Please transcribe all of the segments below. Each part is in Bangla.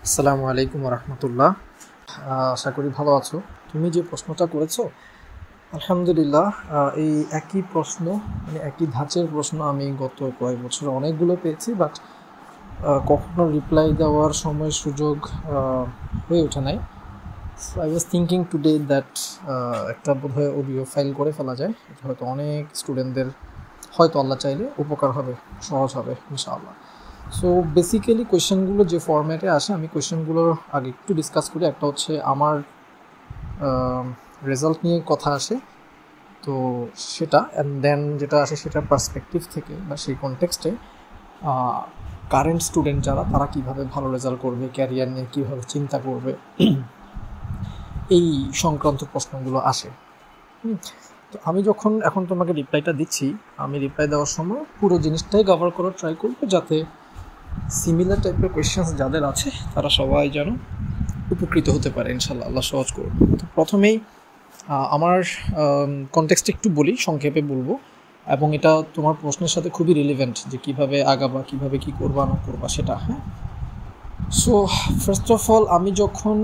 আসসালামু আলাইকুম রহমতুল্লাহ। আশা করি ভালো আছো। তুমি যে প্রশ্নটা করেছো, আলহামদুলিল্লাহ, এই একই প্রশ্ন, মানে একই ধাঁচের প্রশ্ন আমি গত কয়েক বছর অনেকগুলো পেয়েছি, বাট কখনো রিপ্লাই দেওয়ার সময় সুযোগ হয়ে ওঠে নাই। I was thinking today that একটা বোধহয় অডিও ফাইল করে ফেলা যায়। এটা হয়তো অনেক স্টুডেন্টদের হয়তো আল্লাহ চাইলে উপকার হবে, সহজ হবে ইনশাআল্লাহ। সো বেসিক্যালি কোয়েশ্চেনগুলো যে ফরম্যাটে আসে, আমি কোয়েশ্চেনগুলোর আগে একটু ডিসকাস করি। একটা হচ্ছে আমার রেজাল্ট নিয়ে কথা আসে, তো সেটা, অ্যান্ড দেন যেটা আসে সেটার পার্সপেক্টিভ থেকে বা সেই কনটেক্সটে কারেন্ট স্টুডেন্ট যারা, তারা কীভাবে ভালো রেজাল্ট করবে, ক্যারিয়ার নিয়ে কীভাবে চিন্তা করবে, এই সংক্রান্ত প্রশ্নগুলো আসে। তো আমি যখন এখন তোমাকে রিপ্লাইটা দিচ্ছি, আমি রিপ্লাই দেওয়ার সময় পুরো জিনিসটাই কভার করার ট্রাই করবো, যাতে সিমিলার টাইপের কোয়েশ্চেন্স যাদের আছে তারা সবাই যেন উপকৃত হতে পারে ইনশাল্লাহ, আল্লাহ সহজ করুন। তো প্রথমেই আমার কনটেক্সট একটু বলি, সংক্ষেপে বলবো, এবং এটা তোমার প্রশ্নের সাথে খুবই রিলেভেন্ট যে কীভাবে আগাবা, কীভাবে কী করবা না করবা সেটা। হ্যাঁ, সো ফার্স্ট অফ অল, আমি যখন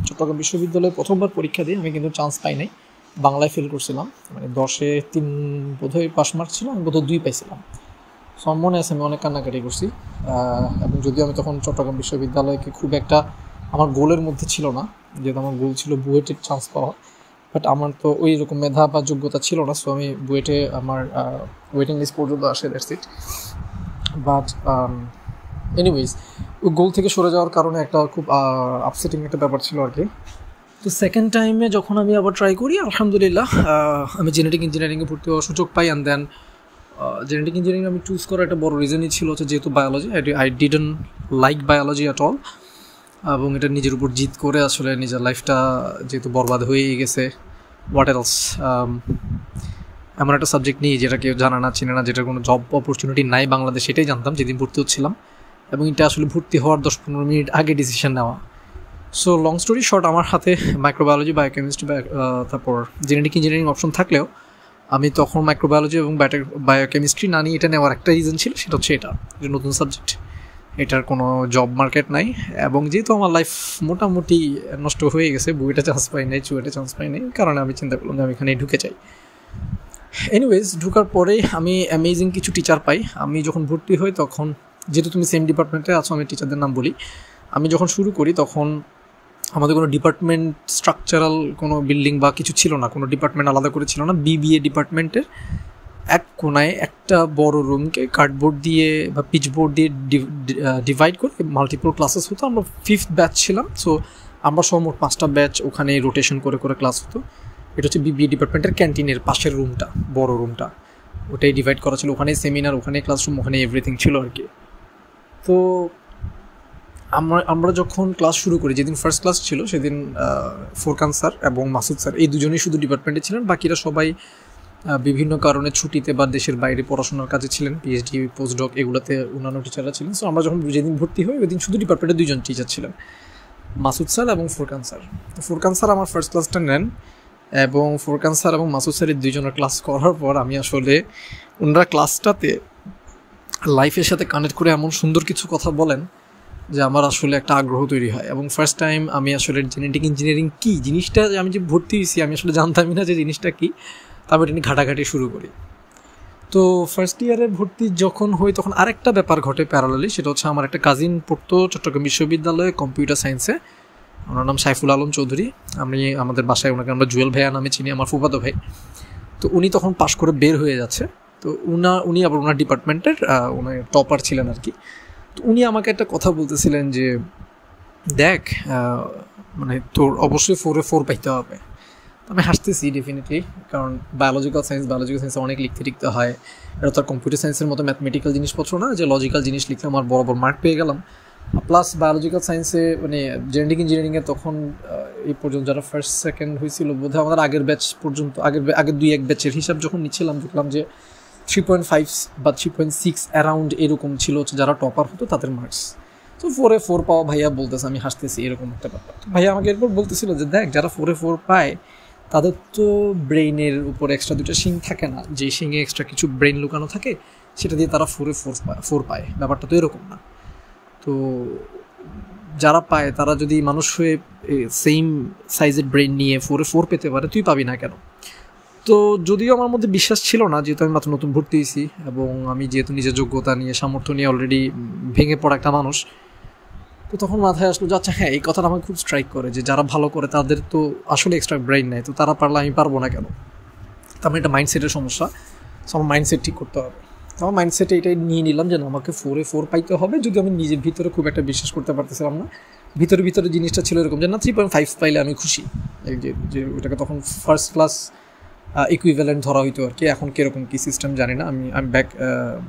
চট্টগ্রাম বিশ্ববিদ্যালয়ে প্রথমবার পরীক্ষা দিই, আমি কিন্তু চান্স পাই নাই, বাংলায় ফেল করছিলাম। মানে 10-এ 3 বোধহয় পাস মার্ক ছিল, আমি বোধহয় 2 পাইছিলাম। সো মনে আছে আমি অনেক কান্নাকাটি করছি, এবং যদিও আমি তখন চট্টগ্রাম বিশ্ববিদ্যালয়কে খুব একটা আমার গোলের মধ্যে ছিল না, যেহেতু আমার গোল ছিল বুয়েটের চান্স পাওয়া, বাট আমার তো ওই রকম মেধা বা যোগ্যতা ছিল না। সো আমি বুয়েটে আমার ওয়েটিং লিস্ট পর্যন্ত আসে, দ্যাটস ইট। বাট এনিওয়েজ, ওই গোল থেকে সরে যাওয়ার কারণে একটা খুব আপসেটিং একটা ব্যাপার ছিল আর কি। তো সেকেন্ড টাইমে যখন আমি আবার ট্রাই করি, আলহামদুলিল্লাহ, আমি জেনেটিক ইঞ্জিনিয়ারিংয়ে ভর্তি হওয়ার সুযোগ পাই। অ্যান্ড দেন জেনেটিক ইঞ্জিনিয়ারিং আমি চুজ করার একটা বড় রিজনই ছিল হচ্ছে যেহেতু biology, I didn't like biology at all, এবং এটা নিজের উপর জিত করে আসলে নিজের লাইফটা যেহেতু বরবাদ হয়েই গেছে, হোয়াট এলস, এমন একটা সাবজেক্ট নিয়ে যেটা কেউ জানা না, চিনে না, যেটার কোনো জব অপরচুনিটি নাই বাংলাদেশে, সেটাই জানতাম যেদিন ভর্তি হচ্ছিলাম, এবং এটা আসলে ভর্তি হওয়ার 10-15 মিনিট আগে ডিসিশন নেওয়া। সো লং স্টোরি শর্ট, আমার হাতে মাইক্রোবায়োলজি, বায়োকেমিস্ট্রি, তারপর জেনেটিক ইঞ্জিনিয়ারিং অপশন থাকলেও আমি তখন মাইক্রোবায়োলজি এবং বায়োকেমিস্ট্রি না নিয়ে এটা নেওয়ার একটা রিজন ছিল, সেটা হচ্ছে এটা যে নতুন সাবজেক্ট, এটার কোনো জব মার্কেট নাই, এবং যেহেতু আমার লাইফ মোটামুটি নষ্ট হয়ে গেছে, বুয়েটে চান্স পাই নাই, চুয়েটে চান্স পাই নাই, কারণে আমি চিন্তা করলাম যে আমি এখানে ঢুকে যাই। এনিওয়েজ, ঢুকার পরেই আমি অ্যামেজিং কিছু টিচার পাই। আমি যখন ভর্তি হই তখন, যেহেতু তুমি সেম ডিপার্টমেন্টে আছো, আমি টিচারদের নাম বলি। আমি যখন শুরু করি তখন আমাদের কোনো ডিপার্টমেন্ট স্ট্রাকচারাল কোনো বিল্ডিং বা কিছু ছিল না, কোনো ডিপার্টমেন্ট আলাদা করে ছিল না। বিবিএ ডিপার্টমেন্টের এক কোনায় একটা বড় রুমকে কার্ডবোর্ড দিয়ে বা পিচবোর্ড দিয়ে ডিভাইড করে মাল্টিপল ক্লাসেস হতো। আমরা 5th ব্যাচ ছিলাম, সো আমরা সব মোট 5টা ব্যাচ ওখানে রোটেশন করে করে ক্লাস হতো। এটা হচ্ছে বিবিএ ডিপার্টমেন্টের ক্যান্টিনের পাশের রুমটা, বড় রুমটা, ওটাই ডিভাইড করা ছিল। ওখানে সেমিনার, ওখানে ক্লাসরুম, ওখানে এভরিথিং ছিল আর কি। তো আমরা যখন ক্লাস শুরু করি, যেদিন ফার্স্ট ক্লাস ছিল সেদিন ফোরকান স্যার এবং মাসুদ স্যার, এই দুজনেই শুধু ডিপার্টমেন্টে ছিলেন, বাকিরা সবাই বিভিন্ন কারণে ছুটিতে বা দেশের বাইরে পড়াশোনার কাজে ছিলেন, পিএইচডি, পোস্টডক, এগুলোতে অন্যান্য টিচাররা ছিলেন। সো আমরা যখন যেদিন ভর্তি হই ওই দিন শুধু ডিপার্টমেন্টে 2জন টিচার ছিলেন, মাসুদ স্যার এবং ফোরকান স্যার। তো ফোরকান স্যার আমার ফার্স্ট ক্লাসটা নেন, এবং ফোরকান স্যার এবং মাসুদ স্যারের 2জনের ক্লাস করার পর আমি আসলে ওনারা ক্লাসটাতে লাইফের সাথে কানেক্ট করে এমন সুন্দর কিছু কথা বলেন যে আমার আসলে একটা আগ্রহ তৈরি হয়। এবং ফার্স্ট টাইম আমি আসলে জেনেটিক ইঞ্জিনিয়ারিং কী জিনিসটা, আমি যে ভর্তি হয়েছি আমি আসলে জানতামই না যে জিনিসটা কী, তবে এটা নিয়ে ঘাটাঘাটি শুরু করি। তো ফার্স্ট ইয়ারের ভর্তি যখন হই তখন আরেকটা ব্যাপার ঘটে প্যারালালি, সেটা হচ্ছে আমার একটা কাজিন পড়তো চট্টগ্রাম বিশ্ববিদ্যালয়ে কম্পিউটার সায়েন্সে, ওনার নাম সাইফুল আলম চৌধুরী। আমাদের বাসায় ওনাকে আমরা জুয়েল ভাইয়া নামে চিনি, আমার ফুফাতো ভাই। তো উনি তখন পাশ করে বের হয়ে যাচ্ছে, তো উনি আবার ওনার ডিপার্টমেন্টের ওনার টপার ছিলেন আর কি। তো উনি আমাকে একটা কথা বলতেছিলেন যে দেখ, মানে তোর অবশ্যই 4-এ 4 পাইতে হবে। আমি হাসতেছি ডেফিনেটলি, কারণ বায়োলজিক্যাল সায়েন্সে অনেক লিখতে হয়। এটা তো আর কম্পিউটার সায়েন্সের মতো ম্যাথমেটিক্যাল জিনিসপত্র না যে লজিক্যাল জিনিস লিখলে আমার বরাবর মার্ক পেয়ে গেলাম। প্লাস বায়োলজিক্যাল সায়েন্সে মানে জেনেটিক ইঞ্জিনিয়ারিংয়ে তখন এই পর্যন্ত যারা ফার্স্ট সেকেন্ড হয়েছিল বোধহয় আমাদের আগের ব্যাচ পর্যন্ত, আগের 2-1 ব্যাচের হিসাব যখন নিচ্ছিলাম, দেখলাম যে 3.5 বা 3.6 অ্যারাউন্ড এরকম ছিল হচ্ছে যারা টপার হতো তাদের মার্কস। তো 4-এ 4 পাওয়া ভাইয়া বলতেছে, আমি হাসতেছি, এরকম একটা ব্যাপার। ভাইয়া আমাকে এরপর বলতেছিল যে দেখ, যারা 4-এ 4 পায় তাদের তো ব্রেইনের উপর এক্সট্রা 2টা শিং থাকে না, যে শিঙে এক্সট্রা কিছু ব্রেইন লুকানো থাকে, সেটা দিয়ে তারা 4-এ 4 পায়, ব্যাপারটা তো এরকম না। তো যারা পায় তারা যদি মানুষ হয়ে সেম সাইজের ব্রেন নিয়ে 4 পেতে পারে, তুই পাবি না কেন? তো যদিও আমার মধ্যে বিশ্বাস ছিল না, যেহেতু আমি মাত্র নতুন ভর্তি হয়েছি এবং আমি যেহেতু নিজের যোগ্যতা নিয়ে সামর্থ্য নিয়ে অলরেডি ভেঙে পড়া একটা মানুষ, তো তখন মাথায় আসলো যে আচ্ছা হ্যাঁ, এই কথাটা আমাকে খুব স্ট্রাইক করে যে যারা ভালো করে তাদের তো আসলে এক্সট্রা ব্রেইন নেই, তো তারা পারলে আমি পারবো না কেন? তো আমার একটা মাইন্ডসেটের সমস্যা, সো আমার মাইন্ডসেট ঠিক করতে হবে। তো আমার মাইন্ডসেটে এটাই নিয়ে নিলাম যে আমাকে 4 পাইতে হবে, যদি আমি নিজের ভিতরে খুব একটা বিশ্বাস করতে পারতেছিলাম না। ভিতরে জিনিসটা ছিল এরকম যে না, 3.5 পাইলে আমি খুশি, যে ওটাকে তখন ফার্স্ট ক্লাস ইকুইভ্যালেন্ট ধরা হইতো আর কি। এখন কীরকম কী সিস্টেম জানি না। আমি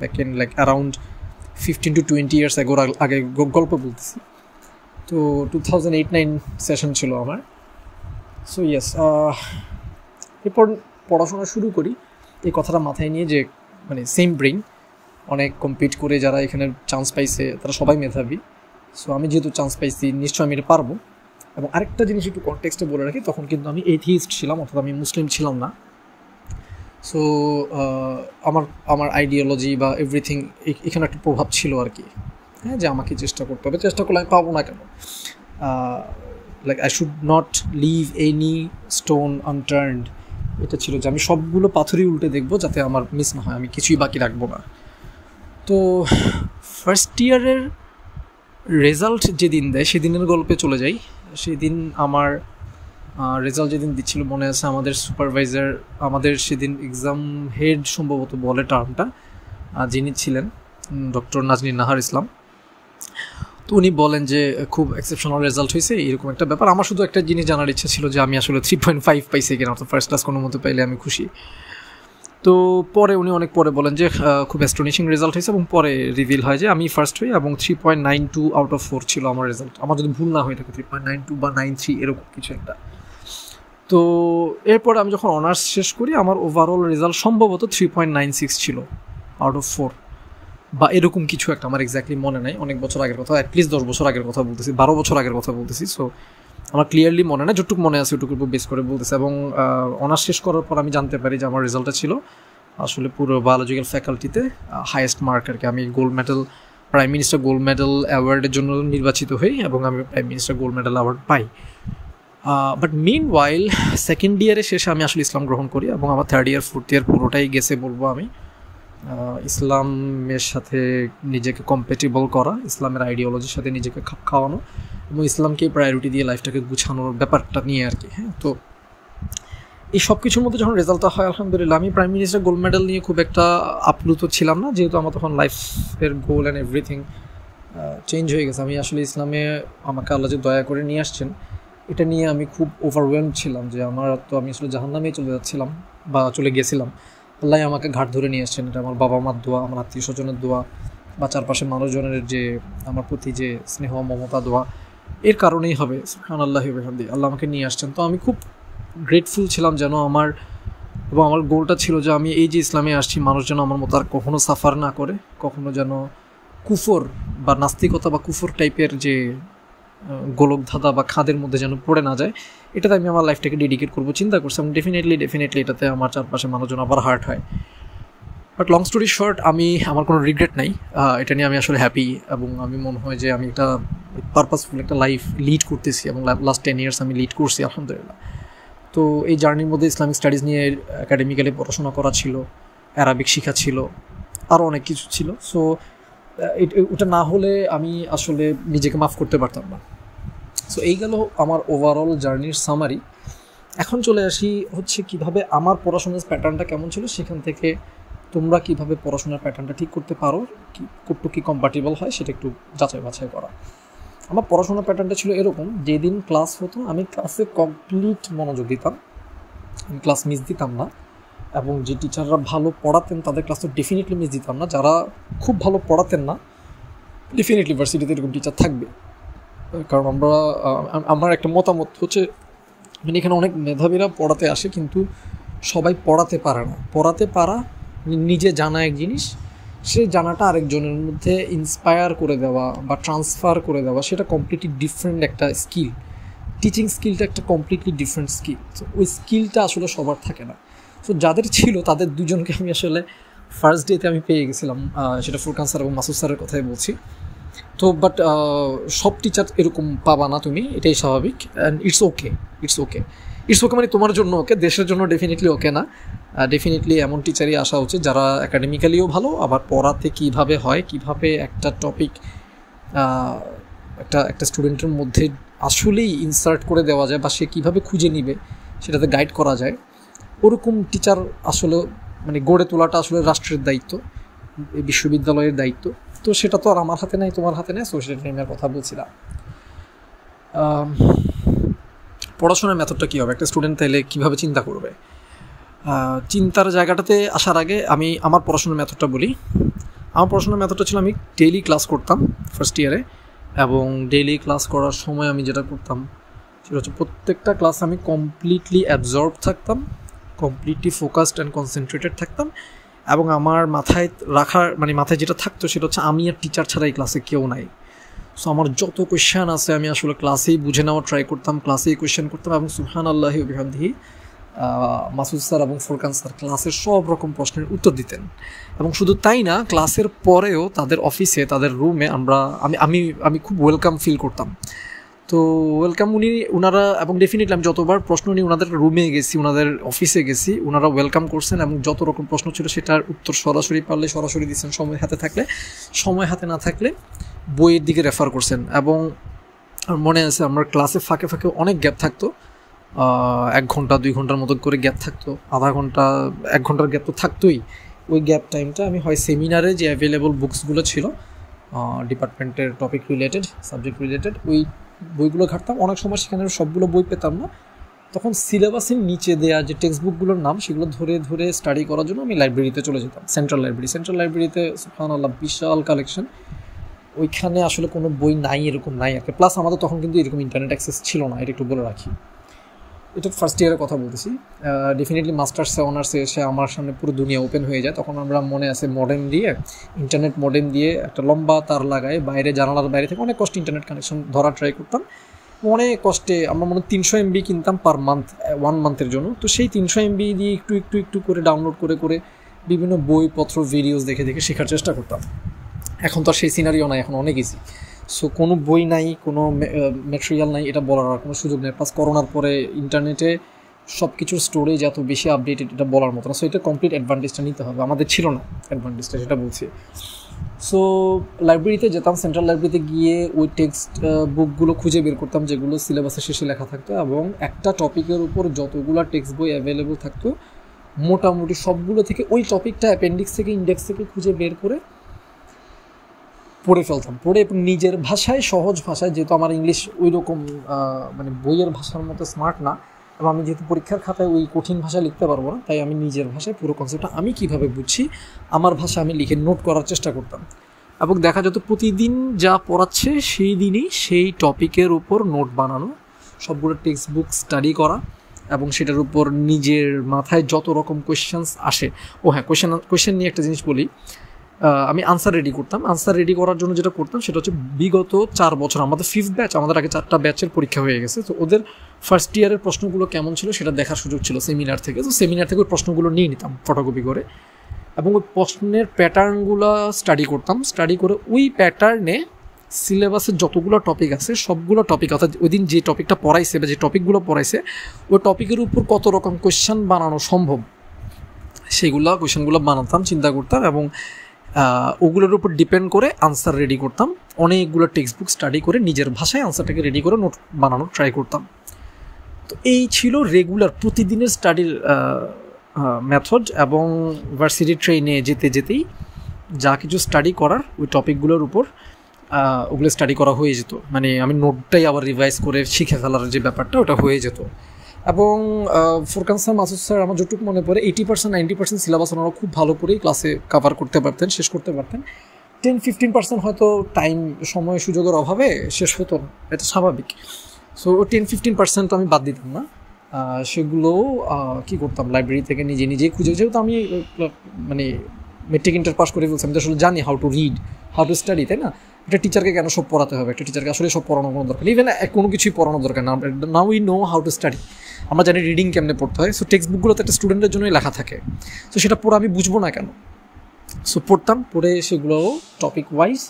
back in like around 15 to 20 years আগে গল্প বলতেছি। তো 2008-9 সেশন ছিল আমার। সো ইয়েস, এরপর পড়াশোনা শুরু করি এই কথাটা মাথায় নিয়ে যে মানে সেম ব্রেইন, অনেক কম্পিট করে যারা এখানে চান্স পাইছে তারা সবাই মেধাবী। সো আমি যেহেতু চান্স পাইছি নিশ্চয়ই আমি এটা পারবো। এবং আরেকটা জিনিস একটু কনটেক্সটে বলে রাখি, তখন কিন্তু আমি এথিস্ট ছিলাম, অর্থাৎ আমি মুসলিম ছিলাম না। সো আমার আইডিওলজি বা এভরিথিং এখানে একটা প্রভাব ছিল আর কি, হ্যাঁ, যে আমাকে চেষ্টা করতে হবে, চেষ্টা করলে আমি পাবো না কেন? Like I should not leave any stone unturned, এটা ছিল যে আমি সবগুলো পাথরই উল্টে দেখবো যাতে আমার মিস না হয়, আমি কিছুই বাকি রাখবো না। তো ফার্স্ট ইয়ারের রেজাল্ট যেদিন দেয় সেদিনের গল্পে চলে যাই। সেদিন আমার রেজাল্ট যেদিন দিচ্ছিল মনে আছে, আমাদের সুপারভাইজার, আমাদের সেদিন এক্সাম হেড সম্ভবত বলে টার্মটা, যিনি ছিলেন ডক্টর নাজনীন নাহার ইসলাম। তো উনি বলেন যে খুব এক্সেপশনাল রেজাল্ট হয়েছে, এরকম একটা ব্যাপার। আমার শুধু একটা জিনিস জানার ইচ্ছা ছিল যে আমি আসলে 3.5 পাইছি কিনা, অর্থাৎ ফার্স্ট ক্লাস কোনো মতো পাইলে আমি খুশি। তো পরে উনি অনেক পরে বলেন যে খুব অ্যাস্টনিশিং রেজাল্ট হয়েছে, এবং পরে রিভিল হয় যে আমি ফার্স্ট হই এবং 3.92 আউট অফ 4 ছিল আমার রেজাল্ট। আমার যদি ভুল না হয়ে থাকে 3.92 বা 93 এরকম কিছু একটা। তো এরপর আমি যখন অনার্স শেষ করি আমার ওভারঅল রেজাল্ট সম্ভবত 3.96 ছিল আউট অফ 4 বা এরকম কিছু একটা, আমার এক্স্যাক্টলি মনে নাই, অনেক বছর আগের কথা, অ্যাটলিস্ট 10 বছর আগের কথা বলতেছি, 12 বছর আগের কথা বলতেছি। সো আমার ক্লিয়ারলি মনে নাই, যতটুকু মনে আছে ওটুকুর উপর বেস করে বলতেছে। এবং অনার্স শেষ করার পর আমি জানতে পারি যে আমার রেজাল্টটা ছিল আসলে পুরো বায়োলজিক্যাল ফ্যাকাল্টিতে হাইয়েস্ট মার্ক আর কি। আমি gold medal, prime minister gold medal অ্যাওয়ার্ডের জন্য নির্বাচিত হই এবং আমি prime minister gold medal award পাই। বাট মিন ওয়াইল সেকেন্ড ইয়ারে শেষে আমি আসলে ইসলাম গ্রহণ করি এবং আমার থার্ড ইয়ার ফোর্থ ইয়ার পুরোটাই গেছে বলবো আমি ইসলামের সাথে নিজেকে কম্প্যাটিবল করা, ইসলামের আইডিওলজির সাথে নিজেকে খাপ খাওয়ানো এবং ইসলামকে প্রায়োরিটি দিয়ে লাইফটাকে গুছানোর ব্যাপারটা নিয়ে আর কি। হ্যাঁ, তো এই সব কিছুর মধ্যে যখন রেজাল্টটা হয় আলহামদুলিল্লাহ, আমি প্রাইম মিনিস্টার গোল্ড মেডেল নিয়ে খুব একটা আপ্লুত ছিলাম না, যেহেতু আমার তখন লাইফের গোল অ্যান্ড এভরিথিং চেঞ্জ হয়ে গেছে। আমি আসলে ইসলামে আমাকে আল্লাহ যে দয়া করে নিয়ে আসছেন এটা নিয়ে আমি খুব ওভারওয়েলড ছিলাম, যে আমি আসলে জাহান্নামেই চলে যাচ্ছিলাম বা চলে গেছিলাম। আল্লাহ আমাকে ঘাট ধরে নিয়ে আসছেন, এটা আমার বাবা মার দোয়া, আমার আত্মীয় স্বজনের দোয়া বা চারপাশের মানুষজনের যে আমার প্রতি যে স্নেহ মমতা দোয়া, এর কারণেই হবে। সুবহানাল্লাহি ওয়া বিহামদিহি, আল্লাহ আমাকে নিয়ে আসছেন। তো আমি খুব গ্রেটফুল ছিলাম যেন আমার, এবং আমার গোলটা ছিল যে আমি এই যে ইসলামে আসছি মানুষ যেন আমার মতো আর কখনো সাফার না করে, কখনো যেন কুফর বা নাস্তিকতা বা কুফর টাইপের যে গোলকধাঁধা বা খাদের মধ্যে যেন পড়ে না যায়, এটাতে আমি আমার লাইফটাকে ডেডিকেট করবো চিন্তা করছি। এবং ডেফিনেটলি এটাতে আমার চারপাশে মানুষজন আবার হার্ট হয়। বাট লং স্টোরি শর্ট, আমার কোনো রিগ্রেট নাই, এটা নিয়ে আমি আসলে হ্যাপি এবং আমি মনে হয় যে আমি একটা পারপাসফুল একটা লাইফ লিড করতেছি এবং লাস্ট 10 ইয়ার্স আমি লিড করছি আলহামদুলিল্লাহ। তো এই জার্নির মধ্যে ইসলামিক স্টাডিজ নিয়ে একাডেমিক্যালি পড়াশোনা করা ছিল, অ্যারাবিক শেখা ছিল, আরও অনেক কিছু ছিল। সো ওটা না হলে আমি আসলে নিজেকে মাফ করতে পারতাম না। সো এই গেল আমার ওভারঅল জার্নির সামারি। এখন চলে আসি হচ্ছে কিভাবে আমার পড়াশোনার প্যাটার্নটা কেমন ছিল, সেখান থেকে তোমরা কিভাবে পড়াশোনার প্যাটার্নটা ঠিক করতে পারো, কতটুকু কম্পার্টেবল হয় সেটা একটু যাচাই বাছাই করা। আমার পড়াশোনার প্যাটার্নটা ছিল এরকম, যেদিন ক্লাস হতো আমি ক্লাসে কমপ্লিট মনোযোগ দিতাম, আমি ক্লাস মিস দিতাম না। এবং যে টিচাররা ভালো পড়াতেন তাদের ক্লাস তো ডেফিনেটলি মিস দিতাম না। যারা খুব ভালো পড়াতেন না, ডেফিনেটলি ইউনিভার্সিটিতে এরকম টিচার থাকবে, কারণ আমার একটা মতামত হচ্ছে মানে এখানে অনেক মেধাবীরা পড়াতে আসে কিন্তু সবাই পড়াতে পারে না। পড়াতে পারা নিজে জানা এক জিনিস, সেই জানাটা আরেকজনের মধ্যে ইন্সপায়ার করে দেওয়া বা ট্রান্সফার করে দেওয়া সেটা কমপ্লিটলি ডিফারেন্ট একটা স্কিল। টিচিং স্কিলটা একটা কমপ্লিটলি ডিফারেন্ট স্কিল। তো ওই স্কিলটা আসলে সবার থাকে না। সো যাদের ছিল তাদের দুজনকে আমি আসলে ফার্স্ট ডেতে আমি পেয়ে গেছিলাম, সেটা ফুরকান স্যার এবং মাসুদ স্যারের কথাই বলছি। তো বাট সব টিচার এরকম পাবা না তুমি, এটাই স্বাভাবিক, অ্যান্ড ইটস ওকে। মানে তোমার জন্য ওকে, দেশের জন্য ডেফিনেটলি ওকে না। ডেফিনেটলি এমন টিচারই আসা উচিত যারা একাডেমিক্যালিও ভালো, আবার পড়াতে কীভাবে হয়, কীভাবে একটা টপিক একটা স্টুডেন্টের মধ্যে আসলেই ইনসার্ট করে দেওয়া যায় বা সে কীভাবে খুঁজে নিবে সেটাতে গাইড করা যায়, ওরকম টিচার আসলে মানে গড়ে তোলাটা আসলে রাষ্ট্রের দায়িত্ব, বিশ্ববিদ্যালয়ের দায়িত্ব। তো সেটা তো আর আমার হাতে নাই, তোমার হাতে নেই। সোশ্যাল ট্রেনের কথা বলছিলাম। পড়াশোনার মেথডটা কী হবে, একটা স্টুডেন্ট তাইলে কীভাবে চিন্তা করবে? চিন্তার জায়গাটাতে আসার আগে আমি আমার পড়াশোনার মেথডটা বলি। আমার পড়াশোনার মেথডটা ছিল, আমি ডেইলি ক্লাস করতাম ফার্স্ট ইয়ারে, এবং ডেইলি ক্লাস করার সময় আমি যেটা করতাম সেটা হচ্ছে প্রত্যেকটা ক্লাস আমি কমপ্লিটলি অ্যাবজর্ব থাকতাম, কমপ্লিটলি ফোকাসড অ্যান্ড কনসেন্ট্রেটেড থাকতাম, এবং আমার মাথায় মাথায় যেটা থাকতো সেটা হচ্ছে আমি আর টিচার ছাড়া এই ক্লাসে কেউ নাই। সো আমার যত কোয়েশ্চেন আছে আমি আসলে ক্লাসেই বুঝে নেওয়ার ট্রাই করতাম, ক্লাসেই কোয়েশ্চেন করতাম, এবং সুবহানাল্লাহি ওয়া বিহামদিহি মাসুদ স্যার এবং ফুরকান স্যার ক্লাসের সব রকম প্রশ্নের উত্তর দিতেন। এবং শুধু তাই না, ক্লাসের পরেও তাদের অফিসে, তাদের রুমে আমি খুব ওয়েলকাম ফিল করতাম। তো ওয়েলকাম ওনারা, এবং ডেফিনেটলি আমি যতবার প্রশ্ন নিয়ে ওনাদের রুমে গেছি, ওনাদের অফিসে গেছি, ওনারা ওয়েলকাম করছেন, এবং যত রকম প্রশ্ন ছিল সেটার উত্তর সরাসরি পারলে সরাসরি দিচ্ছেন, সময় হাতে থাকলে, সময় হাতে না থাকলে বইয়ের দিকে রেফার করছেন। এবং মনে আছে আমার ক্লাসে ফাঁকে ফাঁকে অনেক গ্যাপ থাকতো, 1 ঘন্টা 2 ঘন্টার মতো করে গ্যাপ থাকতো, আধা ঘন্টা 1 ঘন্টার গ্যাপ তো থাকতোই। ওই গ্যাপ টাইমটা আমি হয় সেমিনারে যে অ্যাভেলেবল বুকসগুলো ছিল ডিপার্টমেন্টের টপিক রিলেটেড, সাবজেক্ট রিলেটেড, ওই বইগুলো ঘাটতাম। অনেক সময় সেখানে সবগুলো বই পেতাম না, তখন সিলেবাসের নিচে দেওয়া যে টেক্সট বুকগুলোর নাম সেগুলো ধরে ধরে স্টাডি করার জন্য আমি লাইব্রেরিতে চলে যেতাম, সেন্ট্রাল লাইব্রেরিতে সুবহানাল্লাহ বিশাল কালেকশন। ওইখানে আসলে কোনো বই নাই এরকম নাই আর কি। প্লাস আমাদের তখন কিন্তু এরকম ইন্টারনেট অ্যাক্সেস ছিল না, এটা একটু বলে রাখি। এটা ফার্স্ট ইয়ারের কথা বলতেছি। ডেফিনেটলি মাস্টার্সে অনার্সে এসে আমার সামনে পুরো দুনিয়া ওপেন হয়ে যায়। তখন আমরা মনে আছে মডেম দিয়ে, ইন্টারনেট মডেম দিয়ে একটা লম্বা তার লাগায় বাইরে, জানালার বাইরে থেকে অনেক কষ্টে ইন্টারনেট কানেকশন ধরার ট্রাই করতাম। অনেক কষ্টে আমরা মনে 300 MB কিনতাম পার মান্থ, 1 মান্থের জন্য। তো সেই 300 MB দিয়ে একটু করে ডাউনলোড করে বিভিন্ন বইপত্র ভিডিওস দেখে শেখার চেষ্টা করতাম। এখন তো আর সেই সিনারিও নাই, এখন অনেক ইজি। সো কোনো বই নাই, কোনো ম্যাটেরিয়াল নাই, এটা বলার আর কোনো সুযোগ নেই। প্লাস করোনার পরে ইন্টারনেটে সব কিছুর স্টোরেজ এত বেশি আপডেটেড, এটা বলার মতো না। সো এটা কমপ্লিট অ্যাডভান্টেজটা নিতে হবে, আমাদের ছিল না অ্যাডভান্টেজটা, সেটা বলছি। সো লাইব্রেরিতে যেতাম, সেন্ট্রাল লাইব্রেরিতে গিয়ে ওই টেক্সট বুকগুলো খুঁজে বের করতাম যেগুলো সিলেবাসের শেষে লেখা থাকতো, এবং একটা টপিকের উপর যতগুলো টেক্সট বই অ্যাভেলেবল থাকতো মোটামুটি সবগুলো থেকে ওই টপিকটা অ্যাপেন্ডিক্স থেকে ইন্ডেক্স থেকে খুঁজে বের করে পড়ে ফেলতাম। পড়ে নিজের ভাষায়, সহজ ভাষায়, যেহেতু আমার ইংলিশ ওই রকম মানে বইয়ের ভাষার মতো স্মার্ট না, এবং আমি যেহেতু পরীক্ষার খাতায় ওই কঠিন ভাষা লিখতে পারবো না, তাই আমি নিজের ভাষায় পুরো কনসেপ্টটা আমি কীভাবে বুঝছি আমার ভাষা আমি লিখে নোট করার চেষ্টা করতাম। এবং দেখা যেত প্রতিদিন যা পড়াচ্ছে সেই দিনই সেই টপিকের উপর নোট বানানো, সবগুলো টেক্সট বুক স্টাডি করা, এবং সেটার উপর নিজের মাথায় যত রকম কোয়েশ্চেন্স আসে। ও হ্যাঁ, কোয়েশ্চেন নিয়ে একটা জিনিস বলি, আমি আনসার রেডি করতাম। আনসার রেডি করার জন্য যেটা করতাম সেটা হচ্ছে, বিগত 4 বছর আমাদের 5th ব্যাচ, আমাদের আগে 4টা ব্যাচের পরীক্ষা হয়ে গেছে। তো ওদের ফার্স্ট ইয়ারের প্রশ্নগুলো কেমন ছিল সেটা দেখার সুযোগ ছিল সেমিনার থেকে। তো সেমিনার থেকে ওই প্রশ্নগুলো নিয়ে নিতাম ফটোকপি করে, এবং ওই প্রশ্নের প্যাটার্নগুলো স্টাডি করতাম। স্টাডি করে ওই প্যাটার্নে সিলেবাসের যতগুলো টপিক আছে সবগুলো টপিক, অর্থাৎ ওই দিন যে টপিকটা পড়াইছে বা যে টপিকগুলো পড়াইছে ওই টপিকের উপর কত রকম কোয়েশ্চেন বানানো সম্ভব সেগুলো কোয়েশ্চেনগুলো বানাতাম, চিন্তা করতাম, এবং ওগুলোর উপর ডিপেন্ড করে আনসার রেডি করতাম। অনেকগুলো টেক্সট বুক স্টাডি করে নিজের ভাষায় আনসারটাকে রেডি করে নোট বানানোর ট্রাই করতাম। তো এই ছিল রেগুলার প্রতিদিনের স্টাডির মেথড। এবং ভার্সিটি ট্রেনে যেতেই যা কিছু স্টাডি করার ওই টপিকগুলোর উপর ওগুলো স্টাডি করা হয়ে যেত। মানে আমি নোটটাই আবার রিভাইজ করে শিখে ফেলার যে ব্যাপারটা ওটা হয়ে যেত। এবং ফুরকান স্যার, মাসুদ স্যার, আমার যতটুকু মনে পড়ে 80% 90% সিলেবাস ওনারা খুব ভালো করেই ক্লাসে কভার করতে পারতেন, শেষ করতে পারতেন। 10-15% হয়তো টাইম, সময়, সুযোগের অভাবে শেষ হতো না, এটা স্বাভাবিক। সো 10-15% আমি বাদ দিতাম না, সেগুলোও কী করতাম, লাইব্রেরি থেকে নিজেই খুঁজে। যেহেতু আমি মানে মেট্রিক ইন্টার পাস করে ফেলছি, আমি তো আসলে জানি how to read, how to study, তাই না? একটা টিচারকে কেন সব পড়াতে হবে? একটা টিচারকে আসলে সব পড়ানোর কোনো দরকার নেই, ইভেন কোনো কিছুই পড়ানোর দরকার না। Now we know how to study, আমরা জানি রিডিং কেমনে পড়তে হয়। সো টেক্সট বুকগুলোতে একটা স্টুডেন্টের জন্যই লেখা থাকে, সো সেটা পড়ে আমি বুঝবো না কেন? সো পড়তাম, পড়ে সেগুলো টপিক ওয়াইজ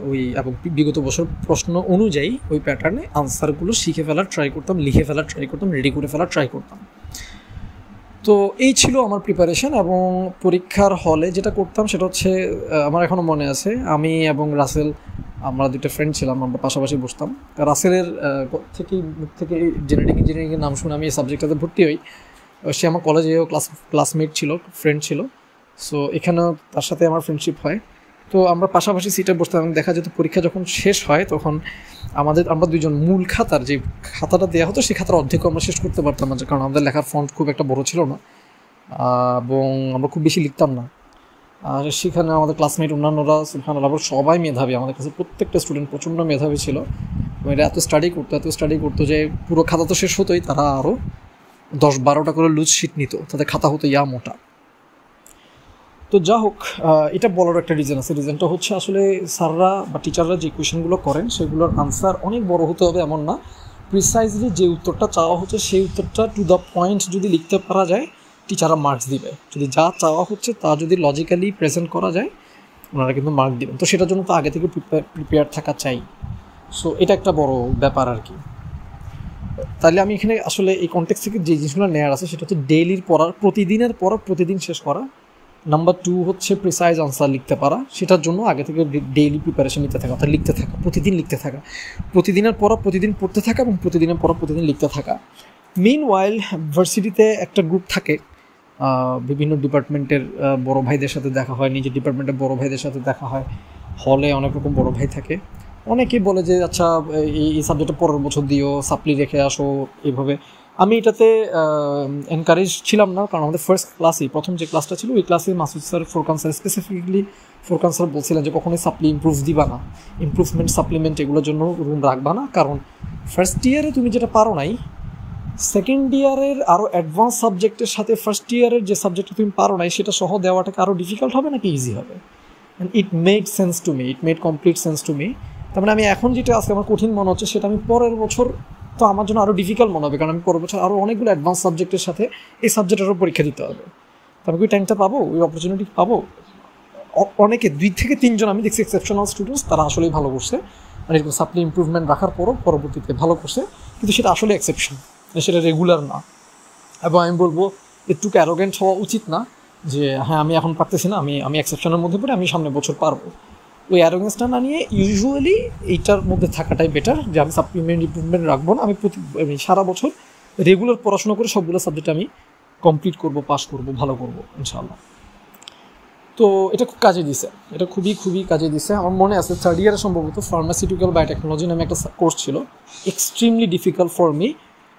ওই এবং বিগত বছর প্রশ্ন অনুযায়ী ওই প্যাটার্নে আনসারগুলো শিখে ফেলার ট্রাই করতাম, লিখে ফেলার ট্রাই করতাম, রেডি করে ফেলার ট্রাই করতাম। তো এই ছিল আমার প্রিপারেশন। এবং পরীক্ষার হলে যেটা করতাম সেটা হচ্ছে, আমার এখনও মনে আছে, আমি এবং রাসেল, আমরা দুটো ফ্রেন্ড ছিলাম, আমরা পাশাপাশি বসতাম। রাসেলের মুখ থেকে জেনেটিক ইঞ্জিনিয়ারিংয়ের নাম শুনে আমি এই সাবজেক্টটাতে ভর্তি হই। সে আমার কলেজেও ক্লাসমেট ছিল, ফ্রেন্ড ছিল। সো এখানেও তার সাথে আমার ফ্রেন্ডশিপ হয়। তো আমরা পাশাপাশি সিটে বসতাম এবং দেখা যেত পরীক্ষা যখন শেষ হয় তখন আমরা দুইজন মূল খাতার যে খাতাটা দেওয়া হতো সেই খাতার অর্ধেক আমরা শেষ করতে পারতাম না, কারণ আমাদের লেখার ফন্ট খুব একটা বড় ছিল না এবং আমরা খুব বেশি লিখতাম না। আর সেখানে আমাদের ক্লাসমেট অন্যান্যরা সুবহানাল্লাহ সবাই মেধাবী, আমাদের কাছে প্রত্যেকটা স্টুডেন্ট প্রচণ্ড মেধাবী ছিল। এরা এত স্টাডি করতো যে পুরো খাতা তো শেষ হতোই, তারা আরও 10-12টা করে লুজ শিট নিত, তাদের খাতা হতো ইয়া মোটা। তো যা হোক, এটা বলার একটা রিজন আছে। রিজনটা হচ্ছে আসলে স্যাররা বা টিচাররা যে কোয়েশনগুলো করেন সেগুলোর আনসার অনেক বড় হতে হবে এমন না, প্রিসাইজলি যে উত্তরটা চাওয়া হচ্ছে সেই উত্তরটা টু দ্য পয়েন্ট যদি লিখতে পারা যায় টিচাররা মার্কস দিবে। যদি যা চাওয়া হচ্ছে তা যদি লজিক্যালি প্রেজেন্ট করা যায় ওনারা কিন্তু মার্ক দিবেন। তো সেটার জন্য তো আগে থেকে প্রিপেয়ার থাকা চাই। সো এটা একটা বড় ব্যাপার আর কি। তাহলে আমি এখানে আসলে এই কনটেক্সট থেকে যে জিনিসগুলো নেওয়ার আছে সেটা হচ্ছে ডেইলির পড়ার, প্রতিদিনের পড়া প্রতিদিন শেষ করা। নাম্বার 2 হচ্ছে প্রিসাইজ আনসার লিখতে পারা, সেটার জন্য আগে থেকে ডেইলি প্রিপারেশন নিতে থাকা, অর্থাৎ লিখতে থাকা, প্রতিদিন লিখতে থাকা, প্রতিদিনের পড়া প্রতিদিন পড়তে থাকা এবং প্রতিদিনের পড়া প্রতিদিন লিখতে থাকা। মিনওয়াইল ভার্সিটিতে একটা গ্রুপ থাকে, বিভিন্ন ডিপার্টমেন্টের বড় ভাইদের সাথে দেখা হয়, নিজের ডিপার্টমেন্টের বড় ভাইদের সাথে দেখা হয়। হলে অনেক রকম বড় ভাই থাকে, অনেকেই বলে যে আচ্ছা এই সাবজেক্টটা পরের বছর দিও, সাপ্লি রেখে আসো, এইভাবে। আমি এটাতে এনকারেজ ছিলাম না, কারণ আমাদের ফার্স্ট ক্লাসেই প্রথম যে ক্লাসটা ছিল ওই ক্লাসে Masud sir, Furqan sir, specifically Furqan sir বলছিলেন যে কখনোই সাপ্লি ইমপ্রুভ দিবা না, ইমপ্রুভমেন্ট সাপ্লিমেন্ট এগুলোর জন্য রুম রাখবা না, কারণ ফার্স্ট ইয়ারে তুমি যেটা পারো নাই সেকেন্ড ইয়ারের আরও অ্যাডভান্স সাবজেক্টের সাথে ফার্স্ট ইয়ারের যে সাবজেক্টটা তুমি পারো নাই সেটা সহ দেওয়াটাকে আরও ডিফিকাল্ট হবে নাকি ইজি হবে। And it made sense to me, it made complete sense to me. তার মানে আমি এখন যেটা আজকে আমার কঠিন মনে হচ্ছে সেটা আমি পরের বছর তো আমার জন্য আরও ডিফিকাল্ট মনে হবে, কারণ আমি পরের বছর আরও অনেকগুলো অ্যাডভান্স সাবজেক্টের সাথে এই সাবজেক্টেরও পরীক্ষা দিতে হবে। তো আমি ওই টাইমটা পাবো, ওই অপরচুনিটি পাবো। অনেকে 2 থেকে 3 জন আমি দেখছি এক্সেপশনাল স্টুডেন্টস, তারা আসলেই ভালো করছে, মানে এরকম সাপ্লি ইমপ্রুভমেন্ট রাখার পরও পরবর্তীতে ভালো করছে, কিন্তু সেটা আসলে এক্সেপশন, সেটা রেগুলার না। এবং আমি বলবো একটু অ্যারোগেন্ট হওয়া উচিত না যে হ্যাঁ আমি এখন পারতেছি না, আমি এক্সেপশনের মধ্যে পড়ে আমি সামনের বছর পারবো। ওই অ্যারোগেন্সটা না নিয়ে ইউজুয়ালি এইটার মধ্যে থাকাটাই বেটার, যে আমি সাপ্লিমেন্ট ইমপ্রুভমেন্ট রাখবো না, আমি সারা বছর রেগুলার পড়াশোনা করে সবগুলো সাবজেক্ট আমি কমপ্লিট করব, পাস করব, ভালো করব ইনশাআল্লাহ। তো এটা খুব কাজে দিছে, এটা খুবই কাজে দিছে। আমার মনে আছে 3rd ইয়ারে সম্ভবত ফার্মাসিউটিক্যাল বায়োটেকনোলজি নামে একটা কোর্স ছিল, extremely difficult for me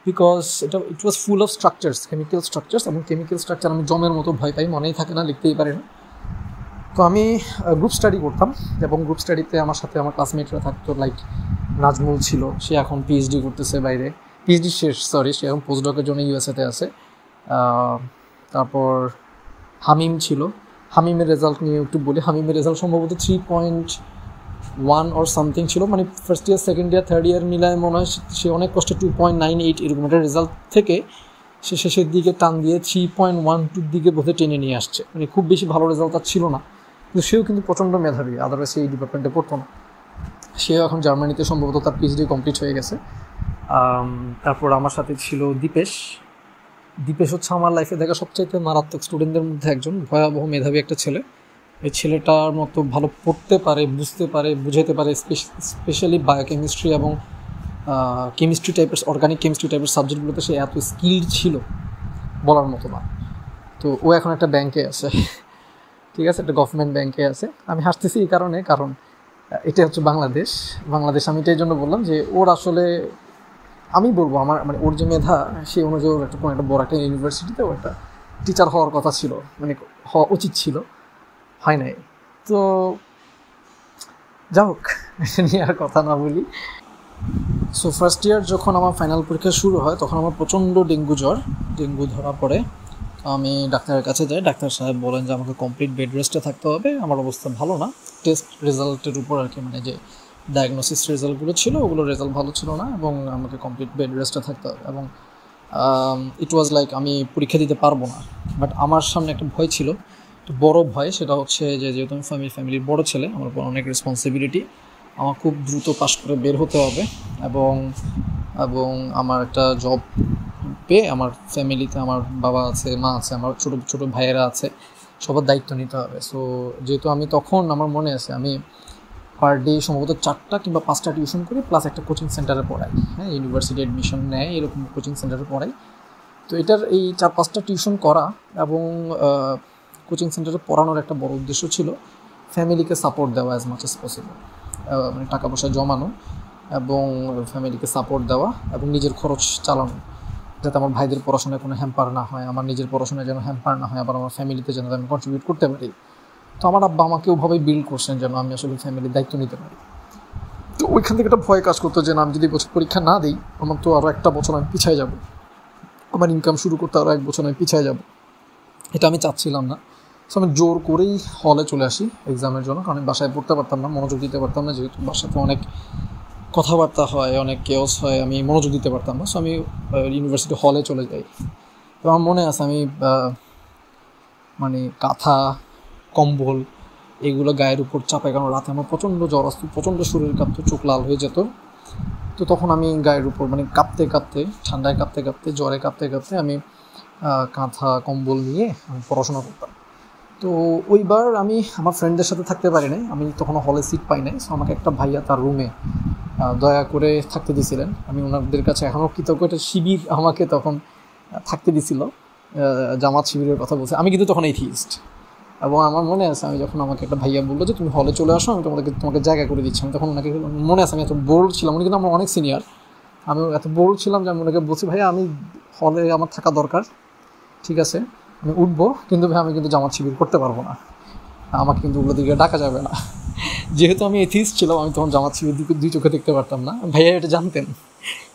because it was full of structures, chemical structures, এবং কেমিক্যাল স্ট্রাকচার আমি জমের মতো ভয় পাই, মনেই থাকে না, লিখতেই পারি না। তো আমি গ্রুপ স্টাডি করতাম এবং গ্রুপ স্টাডিতে আমার সাথে আমার ক্লাসমেটরা থাকতো, লাইক নাজমুল ছিল, সে এখন পিএইচডি করতেছে বাইরে, পিএইচডি শেষ, সে এখন পোস্টডকের জন্য ইউএসএতে আছে। তারপর হামিম ছিল, হামিমের রেজাল্ট নিয়ে একটু বলি। হামিমের রেজাল্ট সম্ভবত 3.1 অর সামথিং ছিল, মানে first year, second year, third year মিলায় মনে হয় সে অনেক কষ্টে 2.98 এরকম একটা রেজাল্ট থেকে সে শেষের দিকে টান দিয়ে 3.12 দিকে বোধহয় টেনে নিয়ে আসছে, মানে খুব বেশি ভালো রেজাল্ট তার ছিল না, কিন্তু সেও কিন্তু প্রচণ্ড মেধাবী, আদারওয়াইজ সেই ডিপার্টমেন্টে পড়তো না। সেও এখন জার্মানিতে সম্ভবত তার পিএইচডি কমপ্লিট হয়ে গেছে। তারপর আমার সাথে ছিল দীপেশ হচ্ছে আমার লাইফে দেখা সবচাইতে মারাত্মক স্টুডেন্টদের মধ্যে একজন, ভয়াবহ মেধাবী একটা ছেলে। এই ছেলেটার মতো ভালো পড়তে পারে, বুঝতে পারে, বুঝাতে পারে, স্পেশালি বায়োকেমিস্ট্রি এবং কেমিস্ট্রি টাইপের, অর্গানিক কেমিস্ট্রি টাইপের সাবজেক্টগুলোতে সে এত স্কিল্ড ছিল বলার মতো না। তো ও এখন একটা ব্যাংকে আছে, ঠিক আছে, একটা গভর্নমেন্ট ব্যাংকে আছে। আমি হাসতেছি এই কারণে, কারণ এটা হচ্ছে বাংলাদেশ। আমি এটাই জন্য বললাম যে ওর আসলে আমি বলবো আমার মানে ওর যে মেধা সেই অনুযায়ী ওর কোনো একটা বড় একটা ইউনিভার্সিটিতে ও একটা টিচার হওয়ার কথা ছিল, মানে হওয়া উচিত ছিল, হয় নাই। তো যা হোক, এটা নিয়ে আর কথা না বলি। সো ফার্স্ট ইয়ার যখন আমার ফাইনাল পরীক্ষা শুরু হয় তখন আমার প্রচণ্ড ডেঙ্গু ধরা পড়ে। আমি ডাক্তারের কাছে যাই, ডাক্তার সাহেব বলেন যে আমাকে কমপ্লিট বেড রেস্টে থাকতে হবে, আমার অবস্থা ভালো না, টেস্ট রেজাল্টের উপর আর কি, মানে যে ডায়াগনোসিস রেজাল্টগুলো ছিল ওগুলো রেজাল্ট ভালো ছিল না এবং আমাকে কমপ্লিট বেড রেস্টে থাকতে হবে। এবং ইট ওয়াজ লাইক আমি পরীক্ষা দিতে পারবো না, বাট আমার সামনে একটা ভয় ছিল তো বড় ভয় সেটা হচ্ছে যে যেহেতু আমি ফ্যামিলির বড় ছেলে, আমার উপর অনেক রেসপন্সিবিলিটি, আমার খুব দ্রুত পাশ করে বের হতে হবে এবং এবং আমার একটা জব পেয়ে আমার ফ্যামিলিতে আমার বাবা আছে, মা আছে, আমার ছোটো ছোটো ভাইয়েরা আছে, সবার দায়িত্ব নিতে হবে। সো যেহেতু আমি তখন আমার মনে আছে আমি পার ডে সম্ভবত 4টা কিংবা 5টা টিউশন করি, প্লাস একটা কোচিং সেন্টারে পড়াই, হ্যাঁ, ইউনিভার্সিটি অ্যাডমিশন নেয় এরকম কোচিং সেন্টারে পড়াই। তো এটার এই 4-5টা টিউশন করা এবং কোচিং সেন্টারে পড়ানোর একটা বড় উদ্দেশ্য ছিল ফ্যামিলিকে সাপোর্ট দেওয়া অ্যাজ মাচ অ্যাজ পসিবল, মানে টাকা পয়সা জমানো এবং ফ্যামিলিকে সাপোর্ট দেওয়া এবং নিজের খরচ চালানো, যাতে আমার ভাইদের পড়াশোনায় কোনো হ্যাম্পার না হয়, আমার নিজের পড়াশোনায় যেন হ্যাম্পার না হয়, আবার আমার ফ্যামিলিতে যেন আমি কন্ট্রিবিউট করতে পারি। তো আমার আব্বা আমাকে ওভাবেই বিল্ড করছেন যেন আমি আসলে ফ্যামিলির দায়িত্ব নিতে পারি। তো ওইখান থেকে একটা ভয় কাজ করতো যে না, আমি যদি বছর পরীক্ষা না দিই আমার তো আরও একটা বছর আমি পিছিয়ে যাব, আমার ইনকাম শুরু করতে আরও 1 বছর আমি পিছিয়ে যাব, এটা আমি চাচ্ছিলাম না। সো আমি জোর করেই হলে চলে আসি এক্সামের জন্য, কারণ আমি বাসায় পড়তে পারতাম না, মনোযোগ দিতে পারতাম না, যেহেতু বাসাতে অনেক কথাবার্তা হয়, অনেক কেওস হয়, আমি মনোযোগ দিতে পারতাম না। সো আমি ইউনিভার্সিটি হলে চলে যাই। তো আমার মনে আছে আমি মানে কাঁথা কম্বল এগুলো গায়ের উপর চাপাই, কারণ রাতে আমার প্রচণ্ড জ্বর আসতো, প্রচণ্ড শরীর কাঁপতো, চোখ লাল হয়ে যেত। তো তখন আমি গায়ের উপর মানে কাঁপতে কাঁপতে, ঠান্ডায় কাঁপতে কাঁপতে, জ্বরে কাঁপতে কাঁপতে আমি কাঁথা কম্বল নিয়ে আমি পড়াশোনা করতাম। তো ওইবার আমি আমার ফ্রেন্ডদের সাথে থাকতে পারি নাই, আমি তখন হলে সিট পাই নাই। সো আমাকে একটা ভাইয়া তার রুমে দয়া করে থাকতে দিয়েছিলেন, আমি ওনাদের কাছে এখনও কৃতজ্ঞ। একটা শিবির আমাকে তখন থাকতে দিছিল, জামাত শিবিরের কথা বলছে। আমি কিন্তু তখন এথিস্ট, এবং আমার মনে আছে আমি যখন আমাকে একটা ভাইয়া বললো যে তুমি হলে চলে আসো, আমি তোমাকে জায়গা করে দিচ্ছি, আমি তখন ওনাকে মনে আছে আমি এত বোল্ড ছিলাম, উনি কিন্তু আমার অনেক সিনিয়র, আমি এত বোল্ড ছিলাম যে আমি ওনাকে বলছি ভাইয়া আমি হলে আমার থাকা দরকার, ঠিক আছে আমি উঠবো, কিন্তু ভাই আমি কিন্তু জামাত শিবির করতে পারবো না, আমাকে কিন্তু ওগুলো দিকে ডাকা যাবে না। যেহেতু আমি এথিস্ট ছিলাম, আমি তখন জামাত শিবির দিকে 2 চোখে দেখতে পারতাম না। ভাইয়া এটা জানতেন,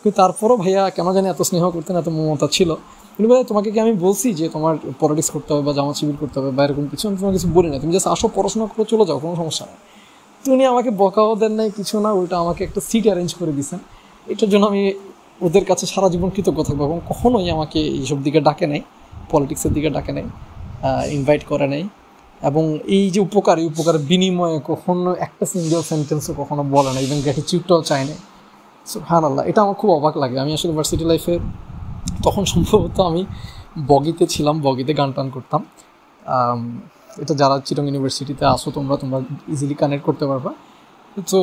কিন্তু তারপরও ভাইয়া কেন জানি এত স্নেহ করতেন, এত মমতা ছিল। কিন্তু ভাই তোমাকে কি আমি বলছি যে তোমার পলিটিক্স করতে হবে বা জামাত শিবির করতে হবে বা এরকম কিছু? আমি তোমার কিছু বলি না, তুমি জাস্ট আসো, পড়াশোনা করে চলে যাও, কোনো সমস্যা নেই। তো উনি আমাকে বকাও দেন নাই, কিছু না, উল্টা আমাকে একটা সিট অ্যারেঞ্জ করে দিয়েছেন। এটার জন্য আমি ওদের কাছে সারা জীবন কৃতজ্ঞ থাকবো, এবং কখনোই আমাকে এইসব দিকে ডাকে নাই, পলিটিক্সের দিকে ডাকে নাই, ইনভাইট করে নাই। এবং এই যে উপকার, এই উপকারের বিনিময়ে কখনো একটা সিঙ্গেল সেন্টেন্সও কখনো বলে না, ইভেন গ্র্যাটিটিউডটাও চায় না। সুবহানাল্লাহ, এটা আমার খুব অবাক লাগে। আমি আসলে ভার্সিটি লাইফে তখন সম্ভবত আমি বগিতে ছিলাম, বগিতে গান টান করতাম। এটা যারা চিটং ইউনিভার্সিটিতে আসো তোমরা ইজিলি কানেক্ট করতে পারবা। তো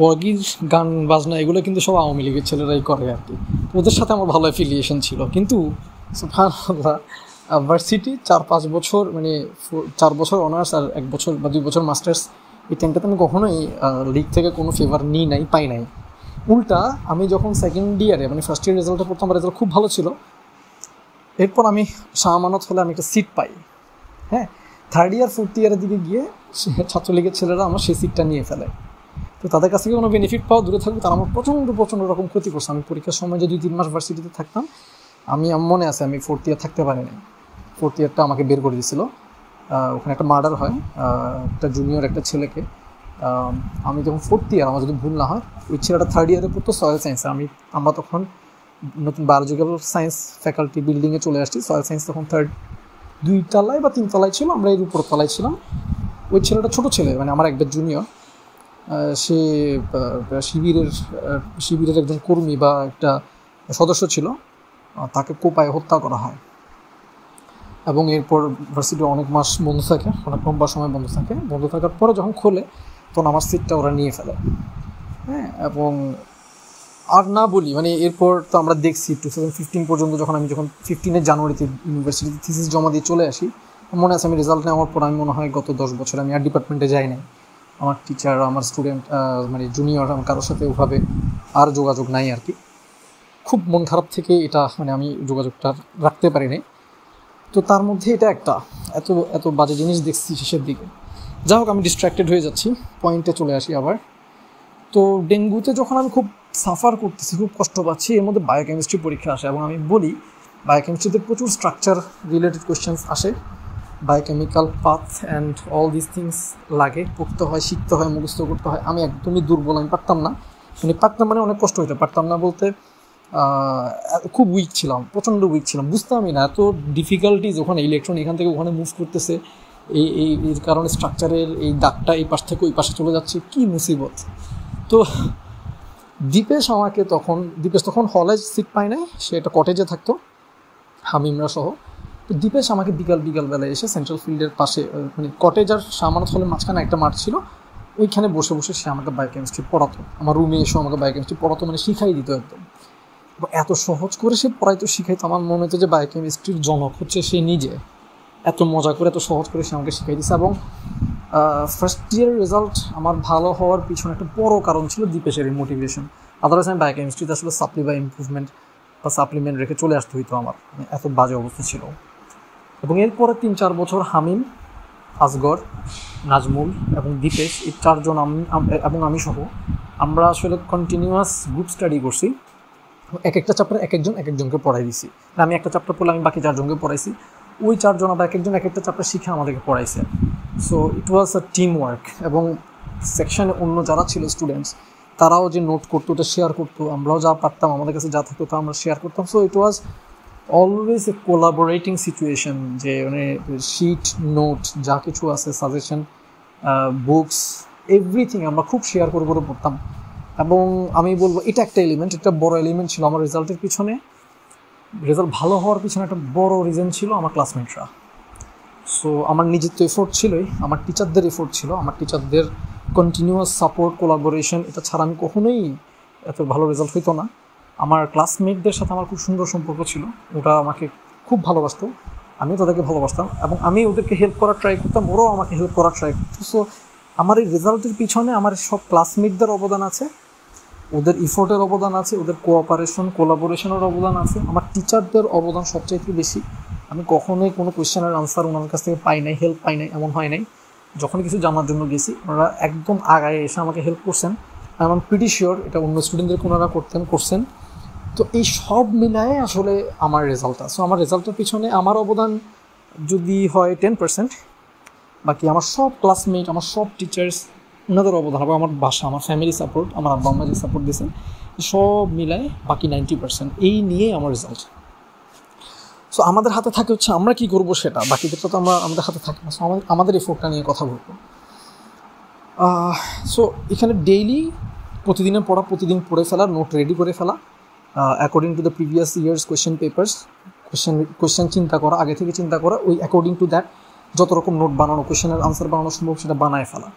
বগির গান বাজনা এগুলো কিন্তু সব আওয়ামী লীগের ছেলেরাই করে আর কি, ওদের সাথে আমার ভালো অ্যাফিলিয়েশন ছিল। কিন্তু সুবহানাল্লাহ, ভার্সিটি 4-5 বছর, মানে 4 বছর অনার্স আর 1 বছর বা 2 বছর মাস্টার্স, এই টাইমটাতে আমি কখনোই লিগ থেকে কোনো ফেভার পাই নাই। উল্টা আমি যখন সেকেন্ড ইয়ারে মানে ফার্স্ট ইয়ার রেজাল্টটা পড়তাম, আমার রেজাল্ট খুব ভালো ছিল। এরপর আমি শাহ আমানত হলে আমি একটা সিট পাই, হ্যাঁ। 3rd ইয়ার 4th ইয়ারের দিকে গিয়ে ছাত্রলীগের ছেলেরা আমার সেই সিটটা নিয়ে ফেলে। তো তাদের কাছ থেকে কোনো বেনিফিট পাওয়া দূরে থাকবে, তারা আমার প্রচণ্ড রকম ক্ষতি করছে। আমি পরীক্ষার সময় যে 2-3 মাস ভার্সিটিতে থাকতাম, আমি মনে আছে আমি 4th ইয়ার থাকতে পারিনি। 4th ইয়ারটা আমাকে বের করে দিয়েছিল, ওখানে একটা মার্ডার হয় একটা জুনিয়র একটা ছেলেকে। আমি যখন 4th ইয়ার, আমার যদি ভুল না হয়, ওই ছেলেটা 3rd ইয়ারে পড়তো সয়েল সায়েন্সে। আমরা তখন নতুন বায়োলজিক্যাল সায়েন্স ফ্যাকাল্টি বিল্ডিংয়ে চলে আসছি। সয়েল সায়েন্স তখন 2 তলায় বা 3 তলায় ছিল, আমরা এর উপর তলায় ছিলাম। ওই ছেলেটা ছোটো ছেলে, মানে আমার একটা জুনিয়র, সে শিবিরের একজন কর্মী বা একটা সদস্য ছিল, তাকে কোপায় হত্যা করা হয়। এবং এরপর ভার্সিটি অনেক মাস বন্ধ থাকে, অনেক লম্বা সময় বন্ধ থাকে। বন্ধ থাকার পরে যখন খোলে তখন আমার সিটটা ওরা নিয়ে ফেলে, হ্যাঁ। এবং আর না বলি, মানে এরপর তো আমরা দেখছি 2015 পর্যন্ত, যখন 15 জানুয়ারিতে ইউনিভার্সিটিতে থিসিস জমা দিয়ে চলে আসি। মনে আছে আমি রেজাল্ট নেওয়ার পর আমি মনে হয় গত 10 বছর আমি আর ডিপার্টমেন্টে যাই নাই। আমার টিচার, আমার স্টুডেন্ট, মানে জুনিয়র, আমার কারোর সাথে ওভাবে আর যোগাযোগ নাই আর কি। খুব মন খারাপ থেকে এটা, মানে আমি যোগাযোগটা রাখতে পারি নাই। তো তার মধ্যে এটা একটা এত বাজে জিনিস দেখছি শেষের দিকে। যা হোক, আমি ডিস্ট্র্যাক্টেড হয়ে যাচ্ছি, পয়েন্টে চলে আসি আবার। তো ডেঙ্গুতে যখন আমি খুব সাফার করতেছি, খুব কষ্ট পাচ্ছি, এর মধ্যে বায়োকেমিস্ট্রি পরীক্ষা আসে। এবং আমি বলি, বায়োকেমিস্ট্রিতে প্রচুর স্ট্রাকচার রিলেটেড কোয়েশ্চেন্স আসে, biochemical path and all this things লাগে, পড়তে হয়, শিখতে হয়, মুখস্থ করতে হয়। আমি একদমই দুর্বল, আমি পারতাম না, মানে অনেক কষ্ট হইতো। পারতাম না বলতে খুব উইক ছিলাম, প্রচণ্ড উইক ছিলাম, বুঝতামই না এত ডিফিকাল্টিজ। ওখানে ইলেকট্রন এখান থেকে ওখানে মুভ করতেছে, এর কারণে স্ট্রাকচারের এই দাগটা এই পাশ থেকে ওই পাশে চলে যাচ্ছে, কি মুসিবত। তো দীপেশ তখন হলে সিট পায় নাই, সে একটা কটেজে থাকতো হামিমরা সহ। তো দীপেশ আমাকে বিকালবেলায় এসে সেন্ট্রাল ফিল্ডের পাশে, মানে কটেজ আর সামানত হলের মাঝখানে একটা মাঠ ছিল, ওইখানে বসে সে আমাকে বায়োকেমিস্ট্রি পড়াতো। আমার রুমে এসেও আমাকে বায়োকেমিস্ট্রি পড়াতো, মানে শিখাই দিত একদম। এত সহজ করে সে পড়াইতো, শিখাইতো, আমার মনে হতো যে বায়োকেমিস্ট্রির জনক হচ্ছে সে নিজে। এত মজা করে এত সহজ করে সে আমাকে শিখাই দিচ্ছে। এবং ফার্স্ট ইয়ারের রেজাল্ট আমার ভালো হওয়ার পিছনে একটা বড় কারণ ছিল দীপেশের মোটিভেশন। আদারওয়াইজ আমি বায়োকেমিস্ট্রিতে আসলে সাপ্লি বা ইমপ্রুভমেন্ট বা সাপ্লিমেন্ট রেখে চলে আসতে হইতো আমার, এত বাজে অবস্থা ছিল। এবং এরপরে 3-4 বছর হামিম, আসগর, নাজমুল এবং দীপেশ, এই 4 জন এবং আমি সহ আমরা আসলে কন্টিনিউয়াস গ্রুপ স্টাডি করছি। এক একটা চ্যাপ্টার এক একজনকে পড়াই দিছি। আমি একটা চ্যাপ্টার পড়লে আমি বাকি 4 জনকে পড়াইছি, ওই 4 জন আবার এক একটা চ্যাপ্টার শিখে আমাদেরকে পড়াইছে। So it was a team work. এবং সেকশনে অন্য যারা ছিল স্টুডেন্টস, তারাও যে নোট করতো ওটা শেয়ার করতো, আমরাও যা পারতাম আমাদের কাছে যা থাকতো তা আমরা শেয়ার করতাম। So it was always a collaborating situation, যে মানে শিট, নোট যা কিছু আছে, সাজেশন, বুকস, এভরিথিং আমরা খুব শেয়ার করে পড়তাম। এবং আমি বলবো এটা একটা এলিমেন্ট, একটা বড় এলিমেন্ট ছিল আমার রেজাল্টের পিছনে। রেজাল্ট ভালো হওয়ার পিছনে একটা বড় রিজন ছিল আমার ক্লাসমেটরা। সো আমার নিজের তো এফোর্ট ছিলই, আমার টিচারদের এফোর্ট ছিল, আমার টিচারদের কন্টিনিউয়াস সাপোর্ট, কোলাবোরেশন, এটা ছাড়া আমি কখনোই এত ভালো রেজাল্ট হইতো না। আমার ক্লাসমেটদের সাথে আমার খুব সুন্দর সম্পর্ক ছিল, ওরা আমাকে খুব ভালোবাসতো, আমিও তাদেরকে ভালোবাসতাম, এবং আমি ওদেরকে হেল্প করার ট্রাই করতাম, ওরাও আমাকে হেল্প করার ট্রাই করতো। সো আমার এই রেজাল্টের পিছনে আমার সব ক্লাসমেটদের অবদান আছে, ওদের ইফোর্টের অবদান আছে, ওদের কোলাবোরেশনের অবদান আছে, আমার টিচারদের অবদান সবচাইতে বেশি। আমি কখনোই কোনো কোয়েশ্চেনের আনসার ওনার কাছ থেকে পাই নাই, হেল্প পাই নাই, এমন হয় নাই। যখন কিছু জানার জন্য গেছি ওনারা একদম আগায় এসে আমাকে হেল্প করছেন। আই এম প্রিটি শিওর এটা অন্য স্টুডেন্টদেরকে ওনারা করছেন। তো এই সব মিলায়ে আসলে আমার রেজাল্টটা, সো আমার রেজাল্টের পিছনে আমার অবদান যদি হয় 10%, বাকি আমার সব ক্লাসমেট, আমার সব টিচার্স, ওনাদের অবদান হবে, আমার বাসা, আমার ফ্যামিলি সাপোর্ট, আমার আব্বা আম্মা যে সাপোর্ট দিয়েছেন, সব মিলায় বাকি 90%, এই নিয়েই আমার রেজাল্ট। সো আমাদের হাতে থাকে হচ্ছে আমরা কী করবো সেটা, বাকিদেরটা তো আমাদের হাতে থাকে না। সো আমাদের এফোর্টটা নিয়ে কথা বলবো। সো এখানে প্রতিদিনের পড়া, প্রতিদিন পড়ে ফেলা, নোট রেডি করে ফেলা according to the previous years question papers, question চিন্তা করা, আগে থেকে চিন্তা করা, ওই অ্যাকর্ডিং টু দ্যাট যত রকম নোট বানানো, কোয়েশ্চেনের আনসার বানানো সম্ভব সেটা বানায় ফেলা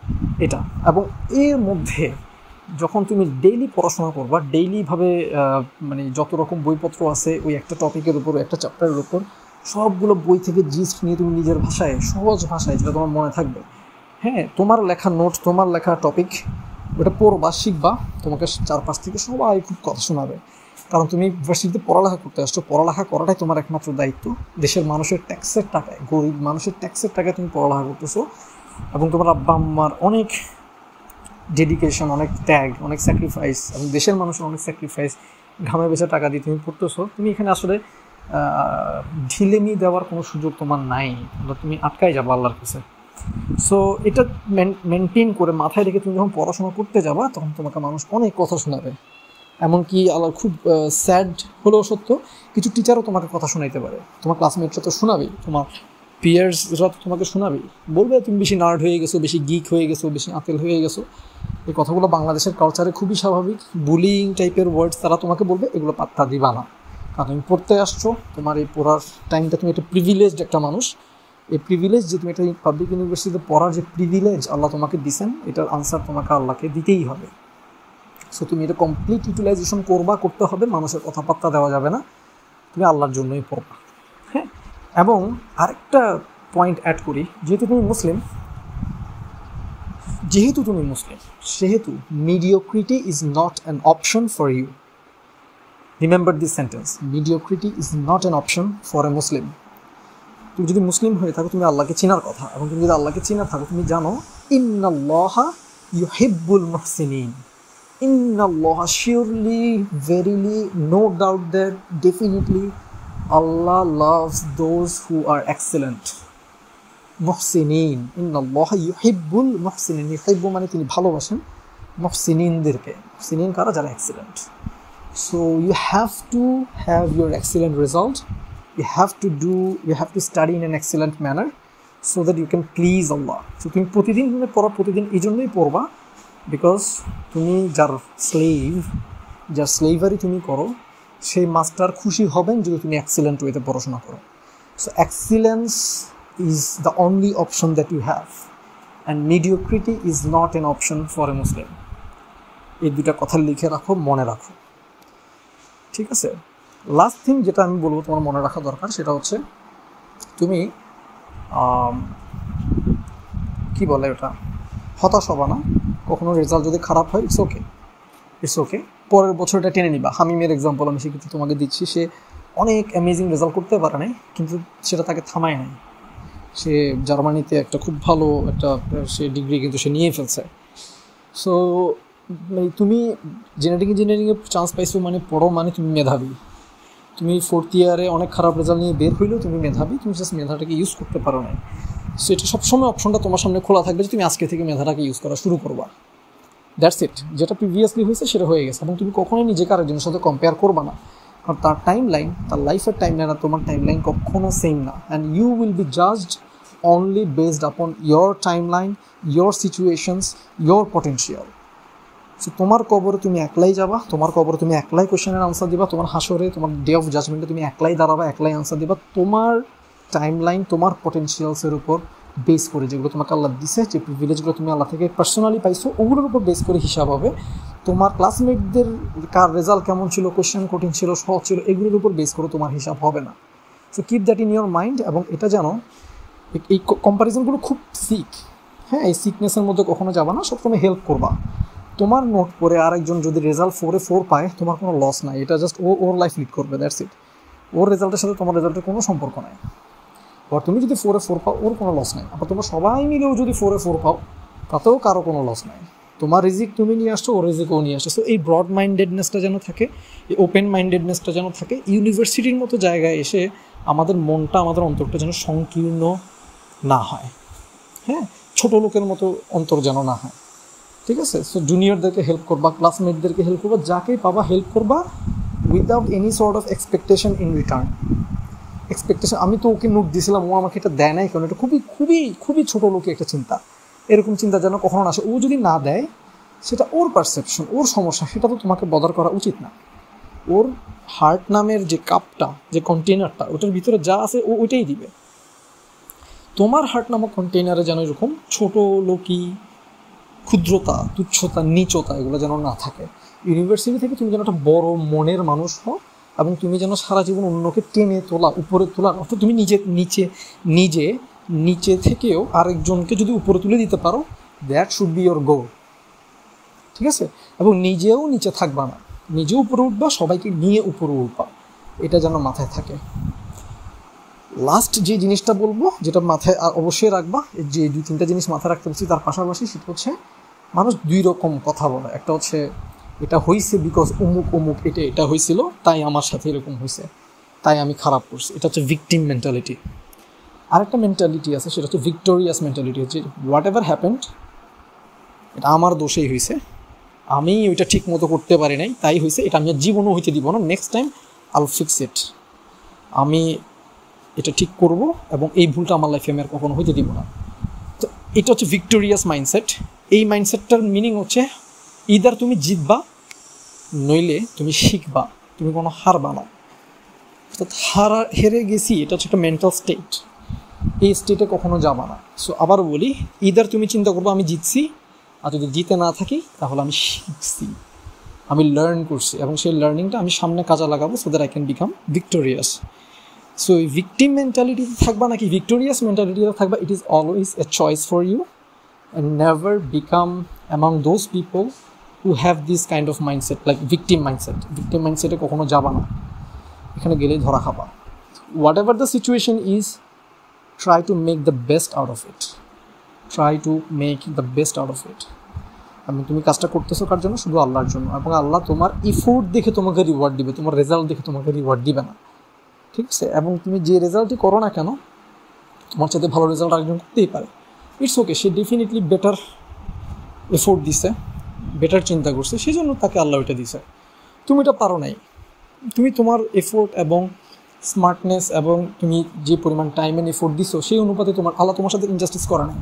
এটা। এবং এর মধ্যে যখন তুমি ডেইলি পড়াশোনা করবা, ডেইলিভাবে মানে যত রকম বইপত্র আছে ওই একটা টপিকের উপর, একটা চ্যাপ্টারের উপর, সবগুলো বই থেকে জিস্ট নিয়ে তুমি নিজের ভাষায়, সহজ ভাষায়, যেটা তোমার মনে থাকবে, হ্যাঁ, তোমার লেখা নোট, তোমার লেখা টপিক, ওটা পড়বা, শিখবা, তোমাকে 4-5 থেকে সবাই খুব কথা শোনাবে। কারণ তুমি ইউনিভার্সিটিতে পড়ালেখা করতে আসছো, পড়ালেখা করাটাই তোমার একমাত্র দায়িত্ব। দেশের মানুষের ট্যাক্সের টাকায়, গরিব মানুষের ট্যাক্সের টাকায় তুমি পড়ালেখা করতেছো, এবং তোমার আব্বা আম্মার অনেক ডেডিকেশন, অনেক ত্যাগ, অনেক স্যাক্রিফাইস, এবং দেশের মানুষের অনেক স্যাক্রিফাইস, ঘামে বেঁচে টাকা দিয়ে তুমি পড়তেছো। তুমি এখানে আসলে ঢিলেমি দেওয়ার কোনো সুযোগ তোমার নাই, তুমি আটকাই যাবো আল্লাহর কাছে। সো এটা মেনটেন করে মাথায় রেখে তুমি যখন পড়াশোনা করতে যাবা, তখন তোমাকে মানুষ অনেক কথা শোনাবে। এমনকি আল্লাহ খুব স্যাড হলেও সত্য, কিছু টিচারও তোমাকে কথা শোনাইতে পারে। তোমার ক্লাসমেটরা তো শোনাবেই, তোমার পিয়ার্সরা তো তোমাকে শোনাবেই, বলবে তুমি বেশি নার্ড হয়ে গেছো, বেশি গিক হয়ে গেছো, বেশি আতেল হয়ে গেছো। এই কথাগুলো বাংলাদেশের কালচারে খুবই স্বাভাবিক। বুলিং টাইপের ওয়ার্ডস তারা তোমাকে বলবে, এগুলো পাত্তা দিবা না। কারণ তুমি পড়তে আসছো, তোমার এই পড়ার টাইমটা, তুমি একটা প্রিভিলেজড একটা মানুষ। এই প্রিভিলেজ যে তুমি একটা পাবলিক ইউনিভার্সিটিতে পড়ার যে প্রিভিলেজ আল্লাহ তোমাকে দিয়েছেন, এটার আনসার তোমাকে আল্লাহকে দিতেই হবে। সো তুমি এটা কমপ্লিট ইউটিলাইজেশন করতে হবে, মানুষের কথাবার্তা দেওয়া যাবে না, তুমি আল্লাহর জন্যই পড়বা। হ্যাঁ, এবং আরেকটা পয়েন্ট অ্যাড করি, যেহেতু তুমি মুসলিম, সেহেতু mediocrity is not an option for you. Remember this sentence, mediocrity is not an option for a Muslim. তুমি যদি মুসলিম হয়ে থাকো, তুমি আল্লাহকে চেনার কথা, এবং তুমি যদি আল্লাহকে চেনা থাকো, তুমি জানো ইন্নাল্লাহা ইউহিব্বুল মুহসিনিন। Innallaha, surely, verily, no doubt that definitely Allah loves those who are excellent. মুহসিনিন, ইন্নাল্লাহা ইউহিব্বুল মুহসিনিন। ইউহিব্বু মানে তিনি ভালোবাসেন মুহসিনিনদেরকে। মুহসিনিন কারা? যারা excellent. So you have to have your excellent result, you have to study in an excellent manner, so that you can please আল্লাহ। সো তুমি প্রতিদিন পড়া, প্রতিদিন এই জন্যই পড়বা বিকজ তুমি যার স্লেভারি তুমি করো, সেই মাস্টার খুশি হবেন যদি তুমি এক্সিলেন্ট ওয়েতে পড়াশোনা করো। So excellence is the only option that you have, and mediocrity is not an option for a Muslim. এই দুটা কথা লিখে রাখো, মনে রাখো, ঠিক আছে? লাস্ট থিং যেটা আমি বলবো তোমার মনে রাখা দরকার, সেটা হচ্ছে তুমি কি বলে ওটা, হতাশ হবা না। কখনো রেজাল্ট যদি খারাপ হয়, ইটস ওকে, পরের বছর এটা টেনে নিবা। হামিমের এক্সাম্পল আমি সেক্ষেত্রে তোমাকে দিচ্ছি। সে অনেক অ্যামেজিং রেজাল্ট করতে পারে নাই, কিন্তু সেটা তাকে থামায় নাই। সে জার্মানিতে একটা খুব ভালো একটা সে ডিগ্রি কিন্তু সে নিয়ে ফেলছে। সো তুমি জেনেটিক ইঞ্জিনিয়ারিংয়ে চান্স পাইছো মানে পড়ো, মানে তুমি মেধাবী। তুমি 4th ইয়ারে অনেক খারাপ রেজাল্ট নিয়ে বের হইলেও তুমি মেধাবী, তুমি জাস্ট মেধাটাকে ইউজ করতে পারো না। সো এটা সবসময় অপশনটা তোমার সামনে খোলা থাকবে যে তুমি আজকে থেকে মেধাটাকে ইউজ করা শুরু করবা। That's it. যেটা প্রিভিয়াসলি হয়েছে সেটা হয়ে গেছে, এবং তুমি কখনোই নিজেকে আরেকজনের সাথে কম্পেয়ার করবা না, কারণ তার টাইম লাইন, তার লাইফের টাইম লাইন আর তোমার টাইম লাইন কখনো সেম না। And you will be judged only based upon your timeline, your situations, your potential. So তোমার কবরে তুমি একলাই যাবা, তোমার কবরে তুমি একলাই কোয়েশ্চেনের আনসার দিবা, তোমার হাসরে, তোমার ডে অফ জাজমেন্টে তুমি একলাই দাঁড়াবা, একলাই আনসার দিবা, তোমার টাইম লাইন, তোমার পটেন্সিয়ালসের উপর বেস করে, যেগুলো তোমাকে আল্লাহ দিছে, যে প্রিভিলেজগুলো তুমি আল্লাহ থেকে পার্সোনালি পাইছো, ওগুলোর উপর বেস করে হিসাব হবে। তোমার ক্লাসমেটদের কার রেজাল্ট কেমন ছিল, কোয়েশ্চেন কঠিন ছিল, সহজ ছিল, এগুলোর উপর বেস করে তোমার হিসাব হবে না। So keep that in your mind. এবং এটা জানো, এই কম্প্যারিজনগুলো খুব হ্যাঁ, এই সিকনেসের মধ্যে কখনো যাবা না, সবসময় হেল্প করবা। তোমার নোট পড়ে আরেকজন যদি রেজাল্ট 4 পায়, তোমার কোনো লস নাই, এটা জাস্ট ওর লাইফ লিড করবে, দ্যাটস ইট। ওর রেজাল্টের সাথে তোমার রেজাল্টের কোনো সম্পর্ক নাই। আর তুমি যদি 4 পাও, ওর কোনো লস নাই। আবার তোমরা সবাই মিলেও যদি 4 পাও, তাতেও কারো কোনো লস নাই। তোমার রিজিক তুমি নিয়ে আসছো, ওর রিজিক ও নিয়ে আসছো। সো এই ব্রড মাইন্ডেডনেসটা যেন থাকে, এই ওপেন মাইন্ডেডনেসটা যেন থাকে। ইউনিভার্সিটির মতো জায়গায় এসে আমাদের মনটা, আমাদের অন্তরটা যেন সংকীর্ণ না হয়, হ্যাঁ, ছোটো লোকের মতো অন্তর যেন না হয়, ঠিক আছে? সো জুনিয়রদেরকে হেল্প করবা, ক্লাসমেটদেরকে হেল্প করবা, যাকে পাবা হেল্প করবা, without any sort of expectation in return. Expectation, আমি তো ওকে নোট দিয়েছিলাম, ও আমাকে এটা দেয় নাই, কারণ এটা খুবই খুবই খুবই ছোটো লোকে একটা চিন্তা। এরকম চিন্তা যেন কখনো না আসে। ও যদি না দেয়, সেটা ওর পারসেপশন, ওর সমস্যা, সেটা তো তোমাকে বদার করা উচিত না। ওর হার্ট নামের যে কাপটা, যে কন্টেনারটা, ওটার ভিতরে যা আছে ও ওইটাই দিবে। তোমার হার্ট নামক কন্টেনারে যেন এরকম ছোটো লোকই, ক্ষুদ্রতা, তুচ্ছতা, নিচতা, এগুলো যেন না থাকে। ইউনিভার্সিটি থেকে তুমি যেন একটা বড় মনের মানুষ হও, এবং তুমি যেন সারা জীবন অন্যকে টেনে তোলা, উপরে তোলার অর্থ তুমি নিচে থেকেও আরেকজনকে যদি উপরে তুলে দিতে পারো, দ্যাট শুড বি ইয়োর গোল, ঠিক আছে? এবং নিজেও নিচে থাকবা না, নিজেও উপরে উঠবা, সবাইকে নিয়ে উপরে উঠবা, এটা যেন মাথায় থাকে। লাস্ট যে জিনিসটা বলবো, যেটা মাথায় অবশ্যই রাখবা, যে 2-3টা জিনিস মাথায় রাখতে পারছি তার পাশাপাশি, সেটা হচ্ছে মানুষ 2 রকম কথা বলে। একটা হচ্ছে এটা হয়েছে বিকজ অমুক এটা হয়েছিল, তাই আমার সাথে এরকম হয়েছে, তাই আমি খারাপ করছি। এটা হচ্ছে ভিকটিম মেন্টালিটি। আরেকটা মেন্টালিটি আছে, সেটা হচ্ছে ভিক্টোরিয়াস মেন্টালিটি, হচ্ছে হোয়াট এভার হ্যাপেন্ড, এটা আমার দোষেই হয়েছে, আমি ওইটা ঠিক মতো করতে পারি নাই, তাই হয়েছে, এটা আমি জীবনও হইতে দিব না, next time Al fix it, আমি এটা ঠিক করব, এবং এই ভুলটা আমার লাইফে আমি আর কখনো হইতে দিব না। তো এটা হচ্ছে ভিক্টোরিয়াস মাইন্ডসেট। এই মাইন্ডসেটটার মিনিং হচ্ছে ইদার তুমি জিতবা, নইলে তুমি শিখবা, তুমি কোনো হারবা না। অর্থাৎ হেরে গেছি, এটা হচ্ছে একটা মেন্টাল স্টেট, এই স্টেটে কখনো যাবা না। সো আবার বলি, ইদার তুমি চিন্তা করবো আমি জিতছি, আর যদি জিতে না থাকি তাহলে আমি শিখছি, আমি লার্ন করছি, এবং সেই লার্নিংটা আমি সামনে কাজে লাগাবো, so that I can become victorious. So এই ভিকটিম মেন্টালিটিতে থাকবা নাকি ভিক্টোরিয়াস মেন্টালিটিতে থাকবা, it is always a choice for you, and never become among those people who have this kind of mindset, like victim mindset কখনো যাবা না, এখানে গেলেই ধরা খাবা। whatever the situation is, try to make the best out of it, আমি তুমি কাজটা করতেছো কার জন্য? শুধু আল্লাহর জন্য, এবং আল্লাহ তোমার এফোর্ট দেখে তোমাকে রিওয়ার্ড দিবে, তোমার রেজাল্ট দেখে তোমাকে রিওয়ার্ড দিবে না, ঠিক আছে? এবং তুমি যে রেজাল্টই করো না কেন, তোমার চাইতে ভালো রেজাল্ট আরেকজন করতেই পারে, it's okay, say definitely better effort দিছে, বেটার চিন্তা করছে, সেই জন্য তাকে আল্লাহ ওইটা দিছে। তুমি এটা পারো নাই, তুমি তোমার এফোর্ট এবং স্মার্টনেস এবং তুমি যে পরিমাণ টাইম এন্ড এফোর্ট দিছো সেই অনুপাতে আল্লাহ তোমার সাথে ইনজাস্টিস করে না,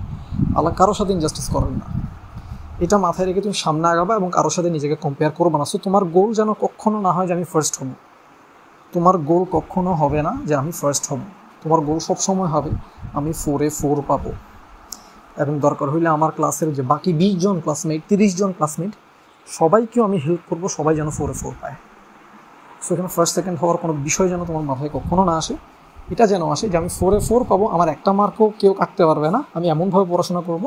আল্লাহ কারোর সাথে ইনজাস্টিস করেন না। এটা মাথায় রেখে তুমি সামনে আগাবা এবং কারোর সাথে নিজেকে কম্পেয়ার করবে না। সো তোমার গোল যেন কখনো না হয় যে আমি ফার্স্ট হব, তোমার গোল কখনো হবে না যে আমি ফার্স্ট হব, তোমার গোল সবসময় হবে আমি 4-এ 4 পাবো। এবং দরকার হইলে আমার ক্লাসের যে বাকি 20 জন ক্লাসমেট, 30 জন ক্লাসমেট, সবাইকেও আমি হেল্প করবো, সবাই যেন 4-এ 4 পায়। সো এখানে ফার্স্ট সেকেন্ড হওয়ার কোনো বিষয় যেন তোমার মাথায় কখনো না আসে, এটা যেন আসে যে আমি 4-এ 4 পাবো, আমার একটা মার্কও কেউ কাটতে পারবে না, আমি এমনভাবে পড়াশোনা করব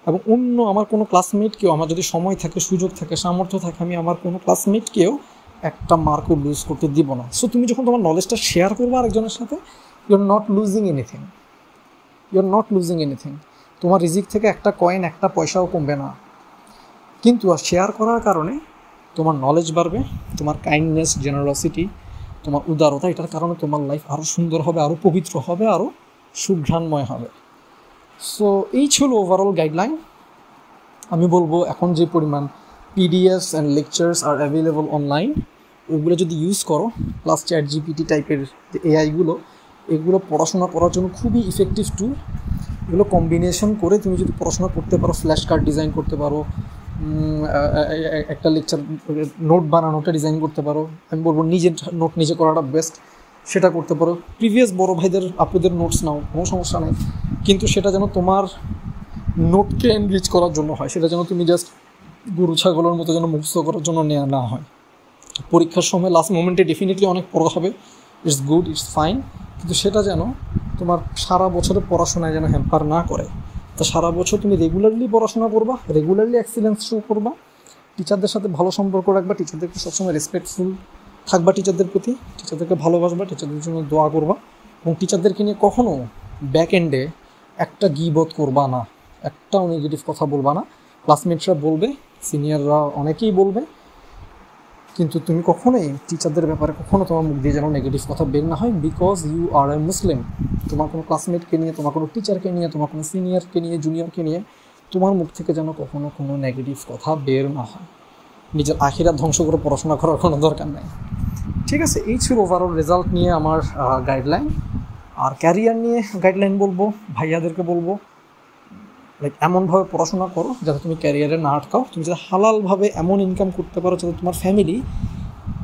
এবং অন্য আমার কোনো ক্লাসমেটকেও, আমার যদি সময় থাকে, সুযোগ থাকে, সামর্থ্য থাকে, আমি আমার কোনো ক্লাসমেটকেও একটা মার্কও লুজ করতে দিব না। সো তুমি যখন তোমার নলেজটা শেয়ার করবে আরেকজনের সাথে, you are not losing anything, you are not losing anything. তোমার রিজিক থেকে একটা কয়েন, একটা পয়সাও কমবে না, কিন্তু শেয়ার করার কারণে তোমার নলেজ বাড়বে, তোমার কাইন্ডনেস, জেনারসিটি, তোমার উদারতা, এটার কারণে তোমার লাইফ আরও সুন্দর হবে, আরও পবিত্র হবে, আরও সুঘ্রাণময় হবে। সো এই ছিল ওভারঅল গাইডলাইন। আমি বলবো এখন যে পরিমাণ PDFs and lectures R available online, ওগুলো যদি ইউজ করো, প্লাস ChatGPT টাইপের যে এআইগুলো, এগুলো পড়াশোনা করার জন্য খুবই ইফেক্টিভ টুল। এগুলো কম্বিনেশন করে তুমি যদি পড়াশোনা করতে পারো, ফ্ল্যাশ কার্ড ডিজাইন করতে পারো, একটা লেকচার নোট বানানোটা ডিজাইন করতে পারো, আমি বলবো নিজের নোট নিজে করাটা বেস্ট, সেটা করতে পারো। প্রিভিয়াস বড় ভাইদের আপুদের নোটস নাও, কোনো সমস্যা নেই, কিন্তু সেটা যেন তোমার নোটকে এনরিচ করার জন্য হয়, সেটা যেন তুমি জাস্ট গরু ছাগলের মতো যেন মুখস্থ করার জন্য নেওয়া না হয়। পরীক্ষার সময় লাস্ট মোমেন্টে ডেফিনেটলি অনেক পড়া হবে, ইটস গুড, ইটস ফাইন, কিন্তু সেটা যেন তোমার সারা বছরের পড়াশোনায় যেন হ্যাম্পার না করে। তো সারা বছর তুমি রেগুলারলি পড়াশোনা করবা, রেগুলারলি এক্সিলেন্স শো করবা, টিচারদের সাথে ভালো সম্পর্ক রাখবা, টিচারদেরকে সবসময় রেসপেক্টফুল থাকবা, টিচারদের প্রতি, টিচারদেরকে ভালোবাসবা, টিচারদের জন্য দোয়া করবা, এবং টিচারদেরকে নিয়ে কখনও ব্যাক এন্ডে একটা গিবত করবা না, একটাও নেগেটিভ কথা বলবা না। ক্লাসমেটরা বলবে, সিনিয়ররা অনেকেই বলবে, কিন্তু তুমি কখনোই টিচারদের ব্যাপারে কখনো তোমার মুখ দিয়ে যেন নেগেটিভ কথা বের না হয়, বিকজ ইউ আর এ মুসলিম। তোমার কোনো ক্লাসমেটকে নিয়ে, তোমার কোনো টিচারকে নিয়ে, তোমার কোনো সিনিয়রকে নিয়ে, জুনিয়রকে নিয়ে তোমার মুখ থেকে যেন কখনো কোনো নেগেটিভ কথা বের না হয়। নিজের আখিরাত ধ্বংস করে পড়াশোনা করার কোনো দরকার নেই। ঠিক আছে, এই ছিল ওভারঅল রেজাল্ট নিয়ে আমার গাইডলাইন। আর ক্যারিয়ার নিয়ে গাইডলাইন বলবো, ভাইয়াদেরকে বলবো লাইক এমনভাবে পড়াশোনা করো যাতে তুমি ক্যারিয়ারে না আটকাও, তুমি যাতে হালালভাবে এমন ইনকাম করতে পারো যাতে তোমার ফ্যামিলি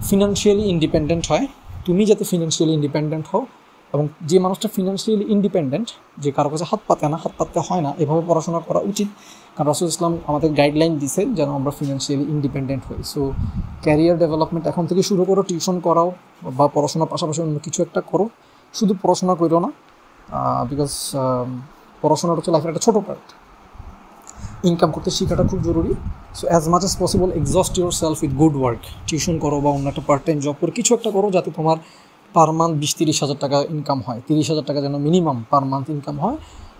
ফিনান্সিয়ালি ইন্ডিপেন্ডেন্ট হয়, তুমি যাতে ফিনান্সিয়ালি ইন্ডিপেন্ডেন্ট হও। এবং যে মানুষটা ফিনান্সিয়ালি ইন্ডিপেন্ডেন্ট, যে কারো কাছে হাত পাততে হয় না, এভাবে পড়াশোনা করা উচিত। কারণ রাসূল ইসলাম আমাদের গাইডলাইন দিয়েছে যেন আমরা ফিনান্সিয়ালি ইন্ডিপেন্ডেন্ট হই। সো ক্যারিয়ার ডেভেলপমেন্ট এখন থেকে শুরু করো, টিউশন করাও বা পড়াশোনার পাশাপাশি অন্য কিছু একটা করো, শুধু পড়াশোনা করো না, বিকজ পড়াশোনাটা হচ্ছে লাইফের একটা ছোটো পার্ট। ইনকাম করতে শেখাটা খুব জরুরি। So as much as possible exhaust your self with good work. Tuition করো বা অন্য একটা পার্ট টাইম জব করো, কিছু একটা করো যাতে তোমার পার মান্থ 20-30 হাজার টাকা ইনকাম হয়, 30 হাজার টাকা যেন মিনিমাম পার মান্থ ইনকাম হয়।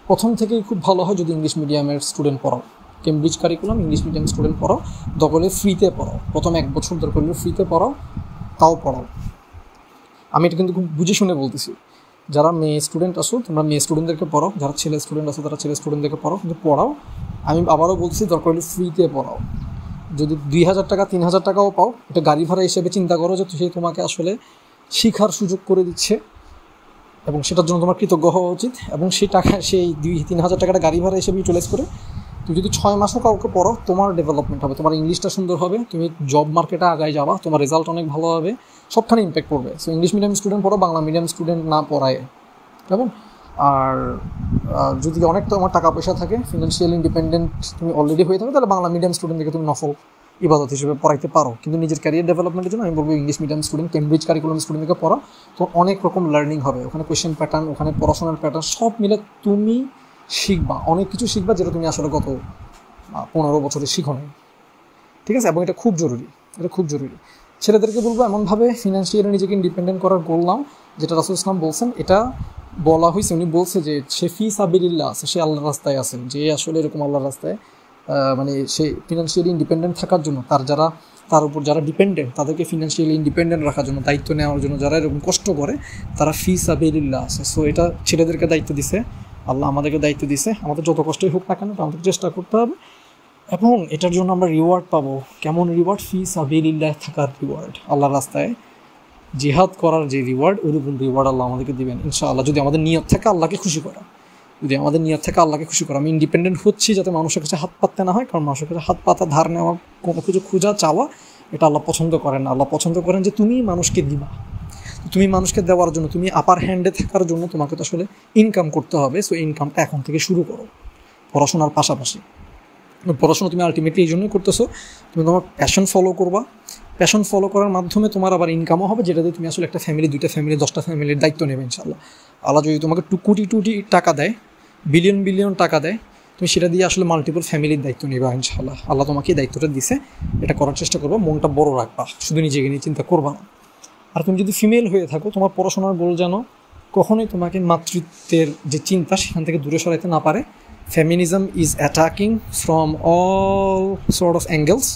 প্রথম থেকেই খুব ভালো হয় যদি ইংলিশ মিডিয়ামের স্টুডেন্ট পড়াও, Cambridge curriculum English medium student পড়াও, দরকার হলে ফ্রিতে পড়াও, প্রথম 1 বছর দরকার হলে ফ্রিতে পড়াও, তাও পড়াও। আমি এটা কিন্তু খুব বুঝে শুনে বলতেছি। যারা মেয়ে স্টুডেন্ট আসো তোমরা মেয়ে স্টুডেন্টদেরকে পড়াও, যারা ছেলে স্টুডেন্ট আসো তারা ছেলে স্টুডেন্টদেরকে পড়াও, কিন্তু পড়াও। আমি আবারও বলছি দরকার হলে ফ্রিতে পড়াও। যদি 2000 টাকা 3000 টাকাও পাও, এটা গাড়ি ভাড়া হিসেবে চিন্তা করো যে সে তোমাকে আসলে শিখার সুযোগ করে দিচ্ছে এবং সেটার জন্য তোমার কৃতজ্ঞ হওয়া উচিত। এবং সেই টাকা, সেই 2-3 হাজার টাকাটা গাড়ি ভাড়া হিসেবে ইউটিলাইজ করে তুমি যদি 6 মাসও কাউকে পড়ো, তোমার ডেভেলপমেন্ট হবে, তোমার ইংলিশটা সুন্দর হবে, তুমি জব মার্কেটে আগায় যাবা, তোমার রেজাল্ট অনেক ভালো হবে, সবখানে ইম্প্যাক্ট পড়বে। সো ইংলিশ মিডিয়াম স্টুডেন্ট পড়ো, বাংলা মিডিয়াম স্টুডেন্ট না পড়ায়। এবং আর যদি অনেক তোমার টাকা পয়সা থাকে, ফিনান্সিয়াল ইন্ডিপেন্ডেন্ট তুমি অলরেডি হয়ে থাকো, তাহলে বাংলা মিডিয়াম স্টুডেন্টকে তুমি নফল ইবাদত হিসেবে পড়াইতে পারো। কিন্তু নিজের ক্যারিয়ার ডেভেলপমেন্টের জন্য আমি বলবো English medium student, Cambridge curriculum স্টুডেন্টকে পড়ো, তো অনেক রকম লার্নিং হবে ওখানে, কোয়েশ্চেন প্যাটার্ন, ওখানে পড়াশোনার প্যাটার্ন সব মিলে তুমি শিখবা, অনেক কিছু শিখবা যেটা তুমি আসলে গত 15 বছরে শিখো নাই। ঠিক আছে, এবং এটা খুব জরুরি, এটা খুব জরুরি। ছেলেদেরকে বলবো এমনভাবে ফিনান্সিয়ালি নিজেকে ইন্ডিপেন্ডেন্ট করার গোল নাও, যেটা রাসূল ইসলাম বলছেন। এটা বলা হয়েছে, উনি বলছে যে সে ফি সাবিলিল্লাহ আছে, সে আল্লাহর রাস্তায় আছে, যে আসলে এরকম আল্লাহর রাস্তায় মানে সে ফিনান্সিয়ালি ইন্ডিপেন্ডেন্ট থাকার জন্য, তার উপর যারা ডিপেন্ডেন্ট তাদেরকে ফিনান্সিয়ালি ইন্ডিপেন্ডেন্ট রাখার জন্য, দায়িত্ব নেওয়ার জন্য যারা এরকম কষ্ট করে তারা ফি সাবিলিল্লাহ আছে। সো এটা ছেলেদেরকে দায়িত্ব দিছে আল্লাহ, আমাদেরকে দায়িত্ব দিছে। আমাদের যত কষ্টই হোক না কেন আমাদের চেষ্টা করতে হবে, এবং এটার জন্য আমরা রিওয়ার্ড পাবো। কেমন রিওয়ার্ড? ফি সাবিলিল্লাহ থাকার রিওয়ার্ড, আল্লাহর রাস্তায় জিহাদ করার যে রিওয়ার্ড, ওইরকম রিওয়ার্ড আল্লাহ আমাদেরকে দেবেন ইনশাআল্লাহ, যদি আমাদের নিয়ত থাকে আল্লাহকে খুশি করা। যদি আমাদের নিয়ত থাকে আল্লাহকে খুশি করা। আমি ইন্ডিপেন্ডেন্ট হচ্ছি যাতে মানুষের কাছে হাত পাততে না হয়, কারণ মানুষের কাছে হাত পাতা, ধার নেওয়া, কোনো কিছু খোঁজা চাওয়া, এটা আল্লাহ পছন্দ করেন না। আল্লাহ পছন্দ করেন যে তুমি মানুষকে দিবা। তুমি মানুষকে দেওয়ার জন্য, তুমি আপার হ্যান্ডে থাকার জন্য তোমাকে তো আসলে ইনকাম করতে হবে। সো ইনকামটা এখন থেকে শুরু করো পড়াশোনার পাশাপাশি। পড়াশোনা তুমি আলটিমেটলি এই জন্যই করতেছো, তুমি তোমার প্যাশন ফলো করবা। প্যাশন ফলো করার মাধ্যমে তোমার আবার ইনকামও হবে, যেটা দিয়ে তুমি আসলে একটা ফ্যামিলি, 2টা ফ্যামিলি, 10টা ফ্যামিলির দায়িত্ব নেবে ইনশাআল্লাহ। আল্লাহ যদি তোমাকে কোটি টাকা দেয়, বিলিয়ন টাকা দেয়, তুমি সেটা দিয়ে আসলে মাল্টিপল ফ্যামিলির দায়িত্ব নেবা ইনশাআল্লাহ। আল্লাহ তোমাকে এই দায়িত্বটা দিছে, এটা করার চেষ্টা করবা। মনটা বড় রাখবা, শুধু নিজেকে নিয়ে চিন্তা করবা না। আর তুমি যদি ফিমেল হয়ে থাকো, তোমার পড়াশোনার গোল যেন কখনোই তোমাকে মাতৃত্বের যে চিন্তা সেখান থেকে দূরে সরাইতে না পারে। Feminism is attacking from all sort of angles.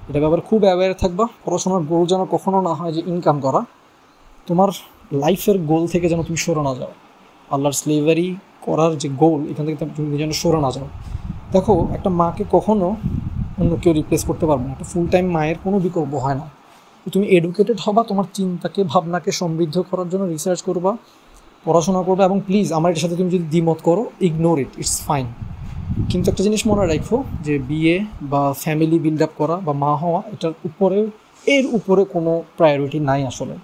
এটা ব্যাপারে খুব অ্যাওয়্যার থাকবা। পড়াশোনার গোল যেন কখনো না হয় যে ইনকাম করা, তোমার লাইফের গোল থেকে যেন তুমি সরে না যাও। আল্লাহর স্লেভারি করার যে গোল, এখান থেকে তুমি যেন সরে না যাও। দেখো, একটা মাকে কখনো অন্য কেউ রিপ্লেস করতে পারবে না। একটা ফুল টাইম মায়ের কোনো বিকল্প হয় না। তুমি এডুকেটেড হবা, তোমার চিন্তাকে, ভাবনাকে সমৃদ্ধ করার জন্য রিসার্চ করবা, পড়াশোনা করবে। এবং প্লিজ, আমার এটার সাথে তুমি যদি দ্বিমত করো, ইগনোর ইট, ইটস ফাইন। কিন্তু একটা জিনিস মনে রাখো যে বিয়ে বা ফ্যামিলি বিল্ড আপ করা বা মা হওয়া, এর উপরে কোনো প্রায়োরিটি নাই আসলে।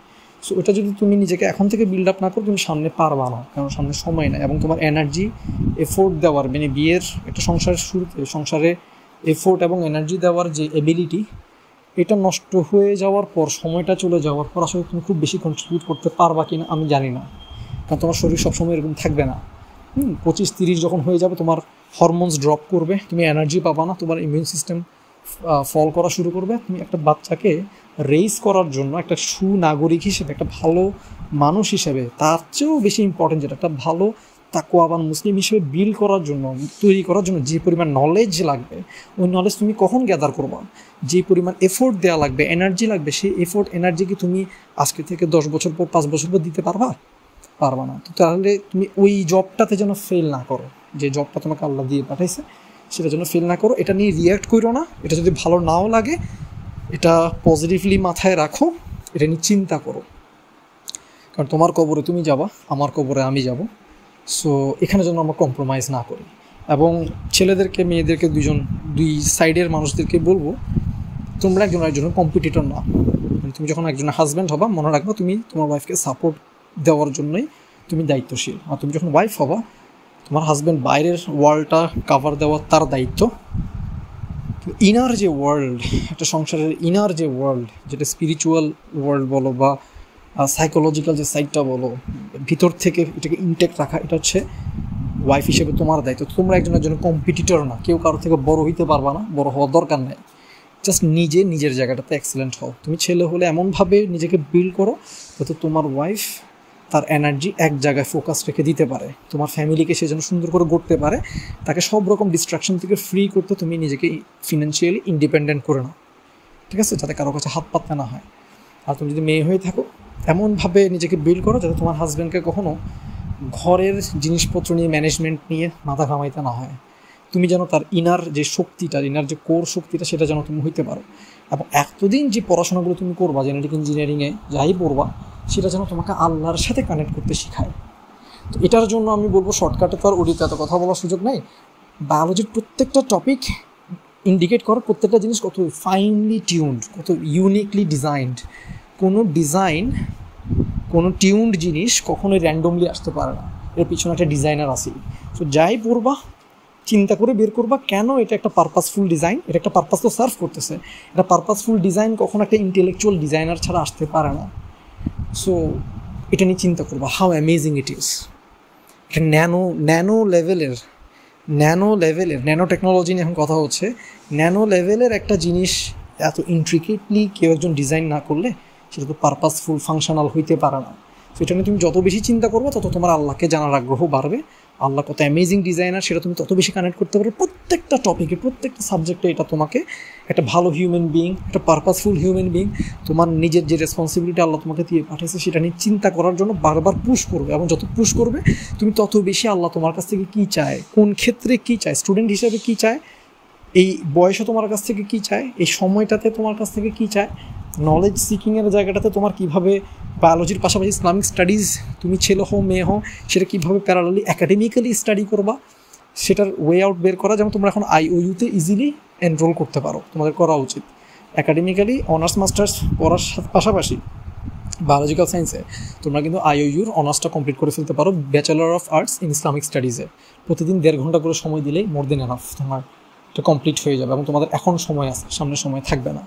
সো এটা যদি তুমি নিজেকে এখন থেকে বিল্ড আপ না করো, তুমি সামনে পারবা না, কারণ সামনে সময় নাই। এবং তোমার এনার্জি, এফোর্ট দেওয়ার, মানে বিয়ের একটা সংসারের শুরুতে সংসারে এফোর্ট এবং এনার্জি দেওয়ার যে এবিলিটি, এটা নষ্ট হয়ে যাওয়ার পর, সময়টা চলে যাওয়ার পর আসলে তুমি খুব বেশি কন্ট্রিবিউট করতে পারবা কিনা আমি জানি না, কারণ তোমার শরীর সবসময় এরকম থাকবে না। 25-30 যখন হয়ে যাবে, তোমার হরমোনস ড্রপ করবে, তুমি এনার্জি পাবা না, তোমার ইমিউন সিস্টেম ফল করা শুরু করবে। তুমি একটা বাচ্চাকে রেইজ করার জন্য, একটা সুনাগরিক হিসেবে, একটা ভালো মানুষ হিসেবে, তার চেয়েও বেশি ইম্পর্টেন্ট যেটা, একটা ভালো তাকওয়াবান মুসলিম হিসেবে বিল্ড করার জন্য, তৈরি করার জন্য যে পরিমাণ নলেজ লাগবে, ওই নলেজ তুমি কখন গ্যাদার করবা? যে পরিমাণ এফোর্ট দেওয়া লাগবে, এনার্জি লাগবে, সেই এফোর্ট এনার্জি কি তুমি আজকে থেকে 10 বছর পর, 5 বছর পর দিতে পারবা না। তো তাহলে তুমি ওই জবটাতে যেন ফেল না করো, যে জবটা তোমাকে আল্লাহ দিয়ে পাঠাইছে সেটা যেন ফেল না করো। এটা নিয়ে রিয়্যাক্ট করো না। এটা যদি ভালো নাও লাগে, এটা পজিটিভলি মাথায় রাখো, এটা নিয়ে চিন্তা করো, কারণ তোমার কবরে তুমি যাবা, আমার কবরে আমি যাব। সো এখানে যেন আমরা কম্প্রোমাইজ না করি। এবং ছেলেদেরকে, মেয়েদেরকে, দুই সাইডের মানুষদেরকে বলবো, তোমরা একজন আরেকজনের কম্পিটিটর না। মানে তুমি যখন একজনের হাজব্যান্ড হবা, মনে রাখবা তুমি তোমার ওয়াইফকে সাপোর্ট দেওয়ার জন্যই তুমি দায়িত্বশীল। আর তুমি যখন ওয়াইফ হবা, তোমার হাজব্যান্ড বাইরের ওয়ার্ল্ডটা কাভার দেওয়ার তার দায়িত্ব। ইনার যে ওয়ার্ল্ড, একটা সংসারের ইনার যে ওয়ার্ল্ড, যেটা স্পিরিচুয়াল ওয়ার্ল্ড বলো বা সাইকোলজিক্যাল যে সাইডটা বলো, ভিতর থেকে এটাকে ইনটেক্ট রাখা, এটা হচ্ছে ওয়াইফ হিসেবে তোমার দায়িত্ব। তোমরা একজনের জন্য কম্পিটিটর না, কেউ কারোর থেকে বড় হইতে পারবা না, বড় হওয়ার দরকার নেই। জাস্ট নিজের জায়গাটাতে এক্সেলেন্ট হও। তুমি ছেলে হলে এমনভাবে নিজেকে বিল্ড করো যাতে তোমার ওয়াইফ তার এনার্জি এক জায়গায় ফোকাস রেখে দিতে পারে, তোমার ফ্যামিলিকে সে যেন সুন্দর করে গড়তে পারে, তাকে সব রকম ডিস্ট্রাকশন থেকে ফ্রি করতে তুমি নিজেকে ফিনান্সিয়ালি ইন্ডিপেন্ডেন্ট করে নাও, ঠিক আছে, যাতে কারো কাছে হাত পাততে না হয়। আর তুমি যদি মেয়ে হয়ে থাকো, এমনভাবে নিজেকে বিল্ড করো যাতে তোমার হাজব্যান্ডকে কখনো ঘরের জিনিসপত্র নিয়ে, ম্যানেজমেন্ট নিয়ে মাথা ঘামাইতে না হয়। তুমি যেন তার ইনার যে শক্তিটা, ইনার যে কোর শক্তিটা, সেটা যেন তুমি হইতে পারো। এবং এতদিন যে পড়াশোনাগুলো তুমি করবা, জেনেটিক ইঞ্জিনিয়ারিংয়ে যাই পড়বা, সেটা যেন তোমাকে আল্লাহর সাথে কানেক্ট করতে শেখায়। তো এটার জন্য আমি বলবো, শর্টকাটে তো আর ওডিতে এত কথা বলার সুযোগ নেই। বায়োলজির প্রত্যেকটা টপিক ইন্ডিকেট করে প্রত্যেকটা জিনিস কত ফাইনলি টিউনড, কত ইউনিকলি ডিজাইনড। কোনো টিউনড জিনিস কখনোই র্যান্ডমলি আসতে পারে না, এর পিছনে একটা ডিজাইনার আছে। তো যাই পড়বা, চিন্তা করে বের করবা কেন এটা একটা পারপাসফুল ডিজাইন, এটা একটা পারপাস তো সার্ভ করতেছে। এটা পারপাসফুল ডিজাইন কখনো একটা ইন্টেলেকচুয়াল ডিজাইনার ছাড়া আসতে পারে না। সো এটা নিয়ে চিন্তা করবা, হাউ অ্যামেজিং ইট ইজ। এটা ন্যানো লেভেলের ন্যানো টেকনোলজি নিয়ে এখন কথা হচ্ছে। ন্যানো লেভেলের একটা জিনিস এত ইন্ট্রিকেটলি কেউ একজন ডিজাইন না করলে সেটা তো পারপাসফুল, ফাংশনাল হইতে পারে না। তো এটা নিয়ে তুমি যত বেশি চিন্তা করবে, তত তোমার আল্লাহকে জানার আগ্রহ বাড়বে। আল্লাহ কত অ্যামেজিং ডিজাইনার সেটা তুমি তত বেশি কানেক্ট করতে পারবে। প্রত্যেকটা টপিকে, প্রত্যেকটা সাবজেক্টে এটা তোমাকে একটা ভালো হিউম্যান বিইং, একটা পারপাসফুল হিউম্যান বিইং, তোমার নিজের যে রেসপন্সিবিলিটি আল্লাহ তোমাকে দিয়ে পাঠিয়েছে সেটা নিয়ে চিন্তা করার জন্য বারবার পুশ করবে। এবং যত পুশ করবে তুমি, তত বেশি আল্লাহ তোমার কাছ থেকে কী চায়, কোন ক্ষেত্রে কী চায়, স্টুডেন্ট হিসেবে কী চায়, এই বয়সে তোমার কাছ থেকে কী চায়, এই সময়টাতে তোমার কাছ থেকে কী চায়, নলেজ সিকিংয়ের জায়গাটাতে তোমার কীভাবে বায়োলজির পাশাপাশি ইসলামিক স্টাডিজ, তুমি ছেলে হও মেয়ে হও, সেটা কীভাবে প্যারালালি একাডেমিক্যালি স্টাডি করবা সেটার ওয়ে আউট বের করা। যেমন তোমরা এখন IOU-তে ইজিলি এনরোল করতে পারো, তোমাদের করা উচিত। একাডেমিক্যালি অনার্স মাস্টার্স পড়ার পাশাপাশি বায়োলজিক্যাল সায়েন্সে তোমরা কিন্তু IOU-র অনার্সটা কমপ্লিট করে ফেলতে পারো bachelor of arts in Islamic স্টাডিজে। প্রতিদিন 1.5 ঘন্টা করে সময় দিলেই মোর দেন এনাফ, তোমার এটা কমপ্লিট হয়ে যাবে এবং তোমাদের এখন সময় আছে, সামনে সময় থাকবে না।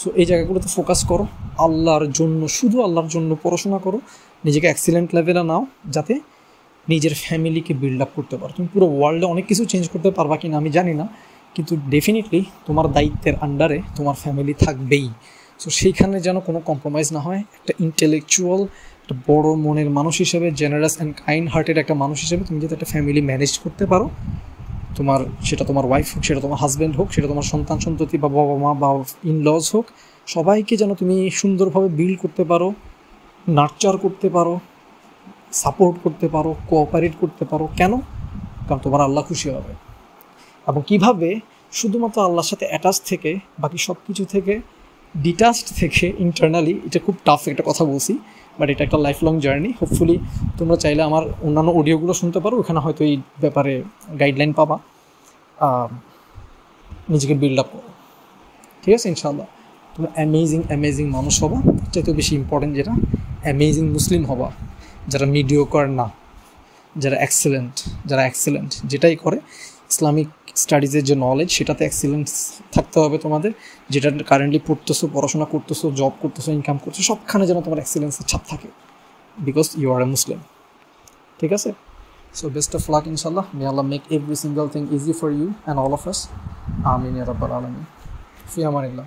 সো এই জায়গাগুলোতে ফোকাস করো, আল্লাহর জন্য, শুধু আল্লাহর জন্য পড়াশোনা করো, নিজেকে এক্সিলেন্ট লেভেলে নাও, যাতে নিজের ফ্যামিলিকে বিল্ড আপ করতে পারো। তুমি পুরো ওয়ার্ল্ডে অনেক কিছু চেঞ্জ করতে পারবা কি না আমি জানি না, কিন্তু ডেফিনেটলি তোমার দায়িত্বের আন্ডারে তোমার ফ্যামিলি থাকবেই। সো সেইখানে যেন কোনো কম্প্রোমাইজ না হয়। একটা ইন্টেলেকচুয়াল, একটা বড় মনের মানুষ হিসেবে, জেনারাস অ্যান্ড কাইন্ড হার্টেড একটা মানুষ হিসেবে তুমি যাতে একটা ফ্যামিলি ম্যানেজ করতে পারো, সেটা তোমার ওয়াইফ হোক, সেটা তোমার হাজব্যান্ড হোক, সেটা তোমার সন্তান সন্ততি বা বাবা মা বা ইনলজ হোক, সবাইকে যেন তুমি সুন্দরভাবে বিল্ড করতে পারো, নার্চার করতে পারো, সাপোর্ট করতে পারো, কোঅপারেট করতে পারো। কেন? কারণ তোমার আল্লাহ খুশি হবে। এবং কীভাবে শুধুমাত্র আল্লাহর সাথে অ্যাটাচ থেকে বাকি সব কিছু থেকে ডিটাচড থেকে ইন্টারনালি, এটা খুব টাফ একটা কথা বলছি, বাট এটা একটা লাইফ লং জার্নি। হোপফুলি তোমরা চাইলে আমার অন্যান্য অডিওগুলো শুনতে পারো, ওখানে হয়তো এই ব্যাপারে গাইডলাইন পাবা। নিজেকে বিল্ড আপ করো, ঠিক আছে? ইনশাআল্লাহ তোমরা অ্যামেজিং মানুষ হবা। চাইতেও বেশি ইম্পর্টেন্ট যেটা, অ্যামেজিং মুসলিম হবা, যারা মিডিওকার না, যারা এক্সেলেন্ট যেটাই করে। ইসলামিক স্টাডিজের যে নলেজ, সেটাতে এক্সিলেন্স থাকতে হবে তোমাদের। যেটা কারেন্টলি পড়তেছো, পড়াশোনা করতেছো, জব করতেছো, ইনকাম করছো, সবখানে যেন তোমার এক্সিলেন্সের ছাপ থাকে, বিকজ ইউ আর এ মুসলিম। ঠিক আছে? সো বেস্ট অফ লাক ইনশাল্লাহ। May Allah make every single thing easy for you and all of us. আমিন ইয়া রাব্বাল আলামিন। ফি আমানিল্লাহ।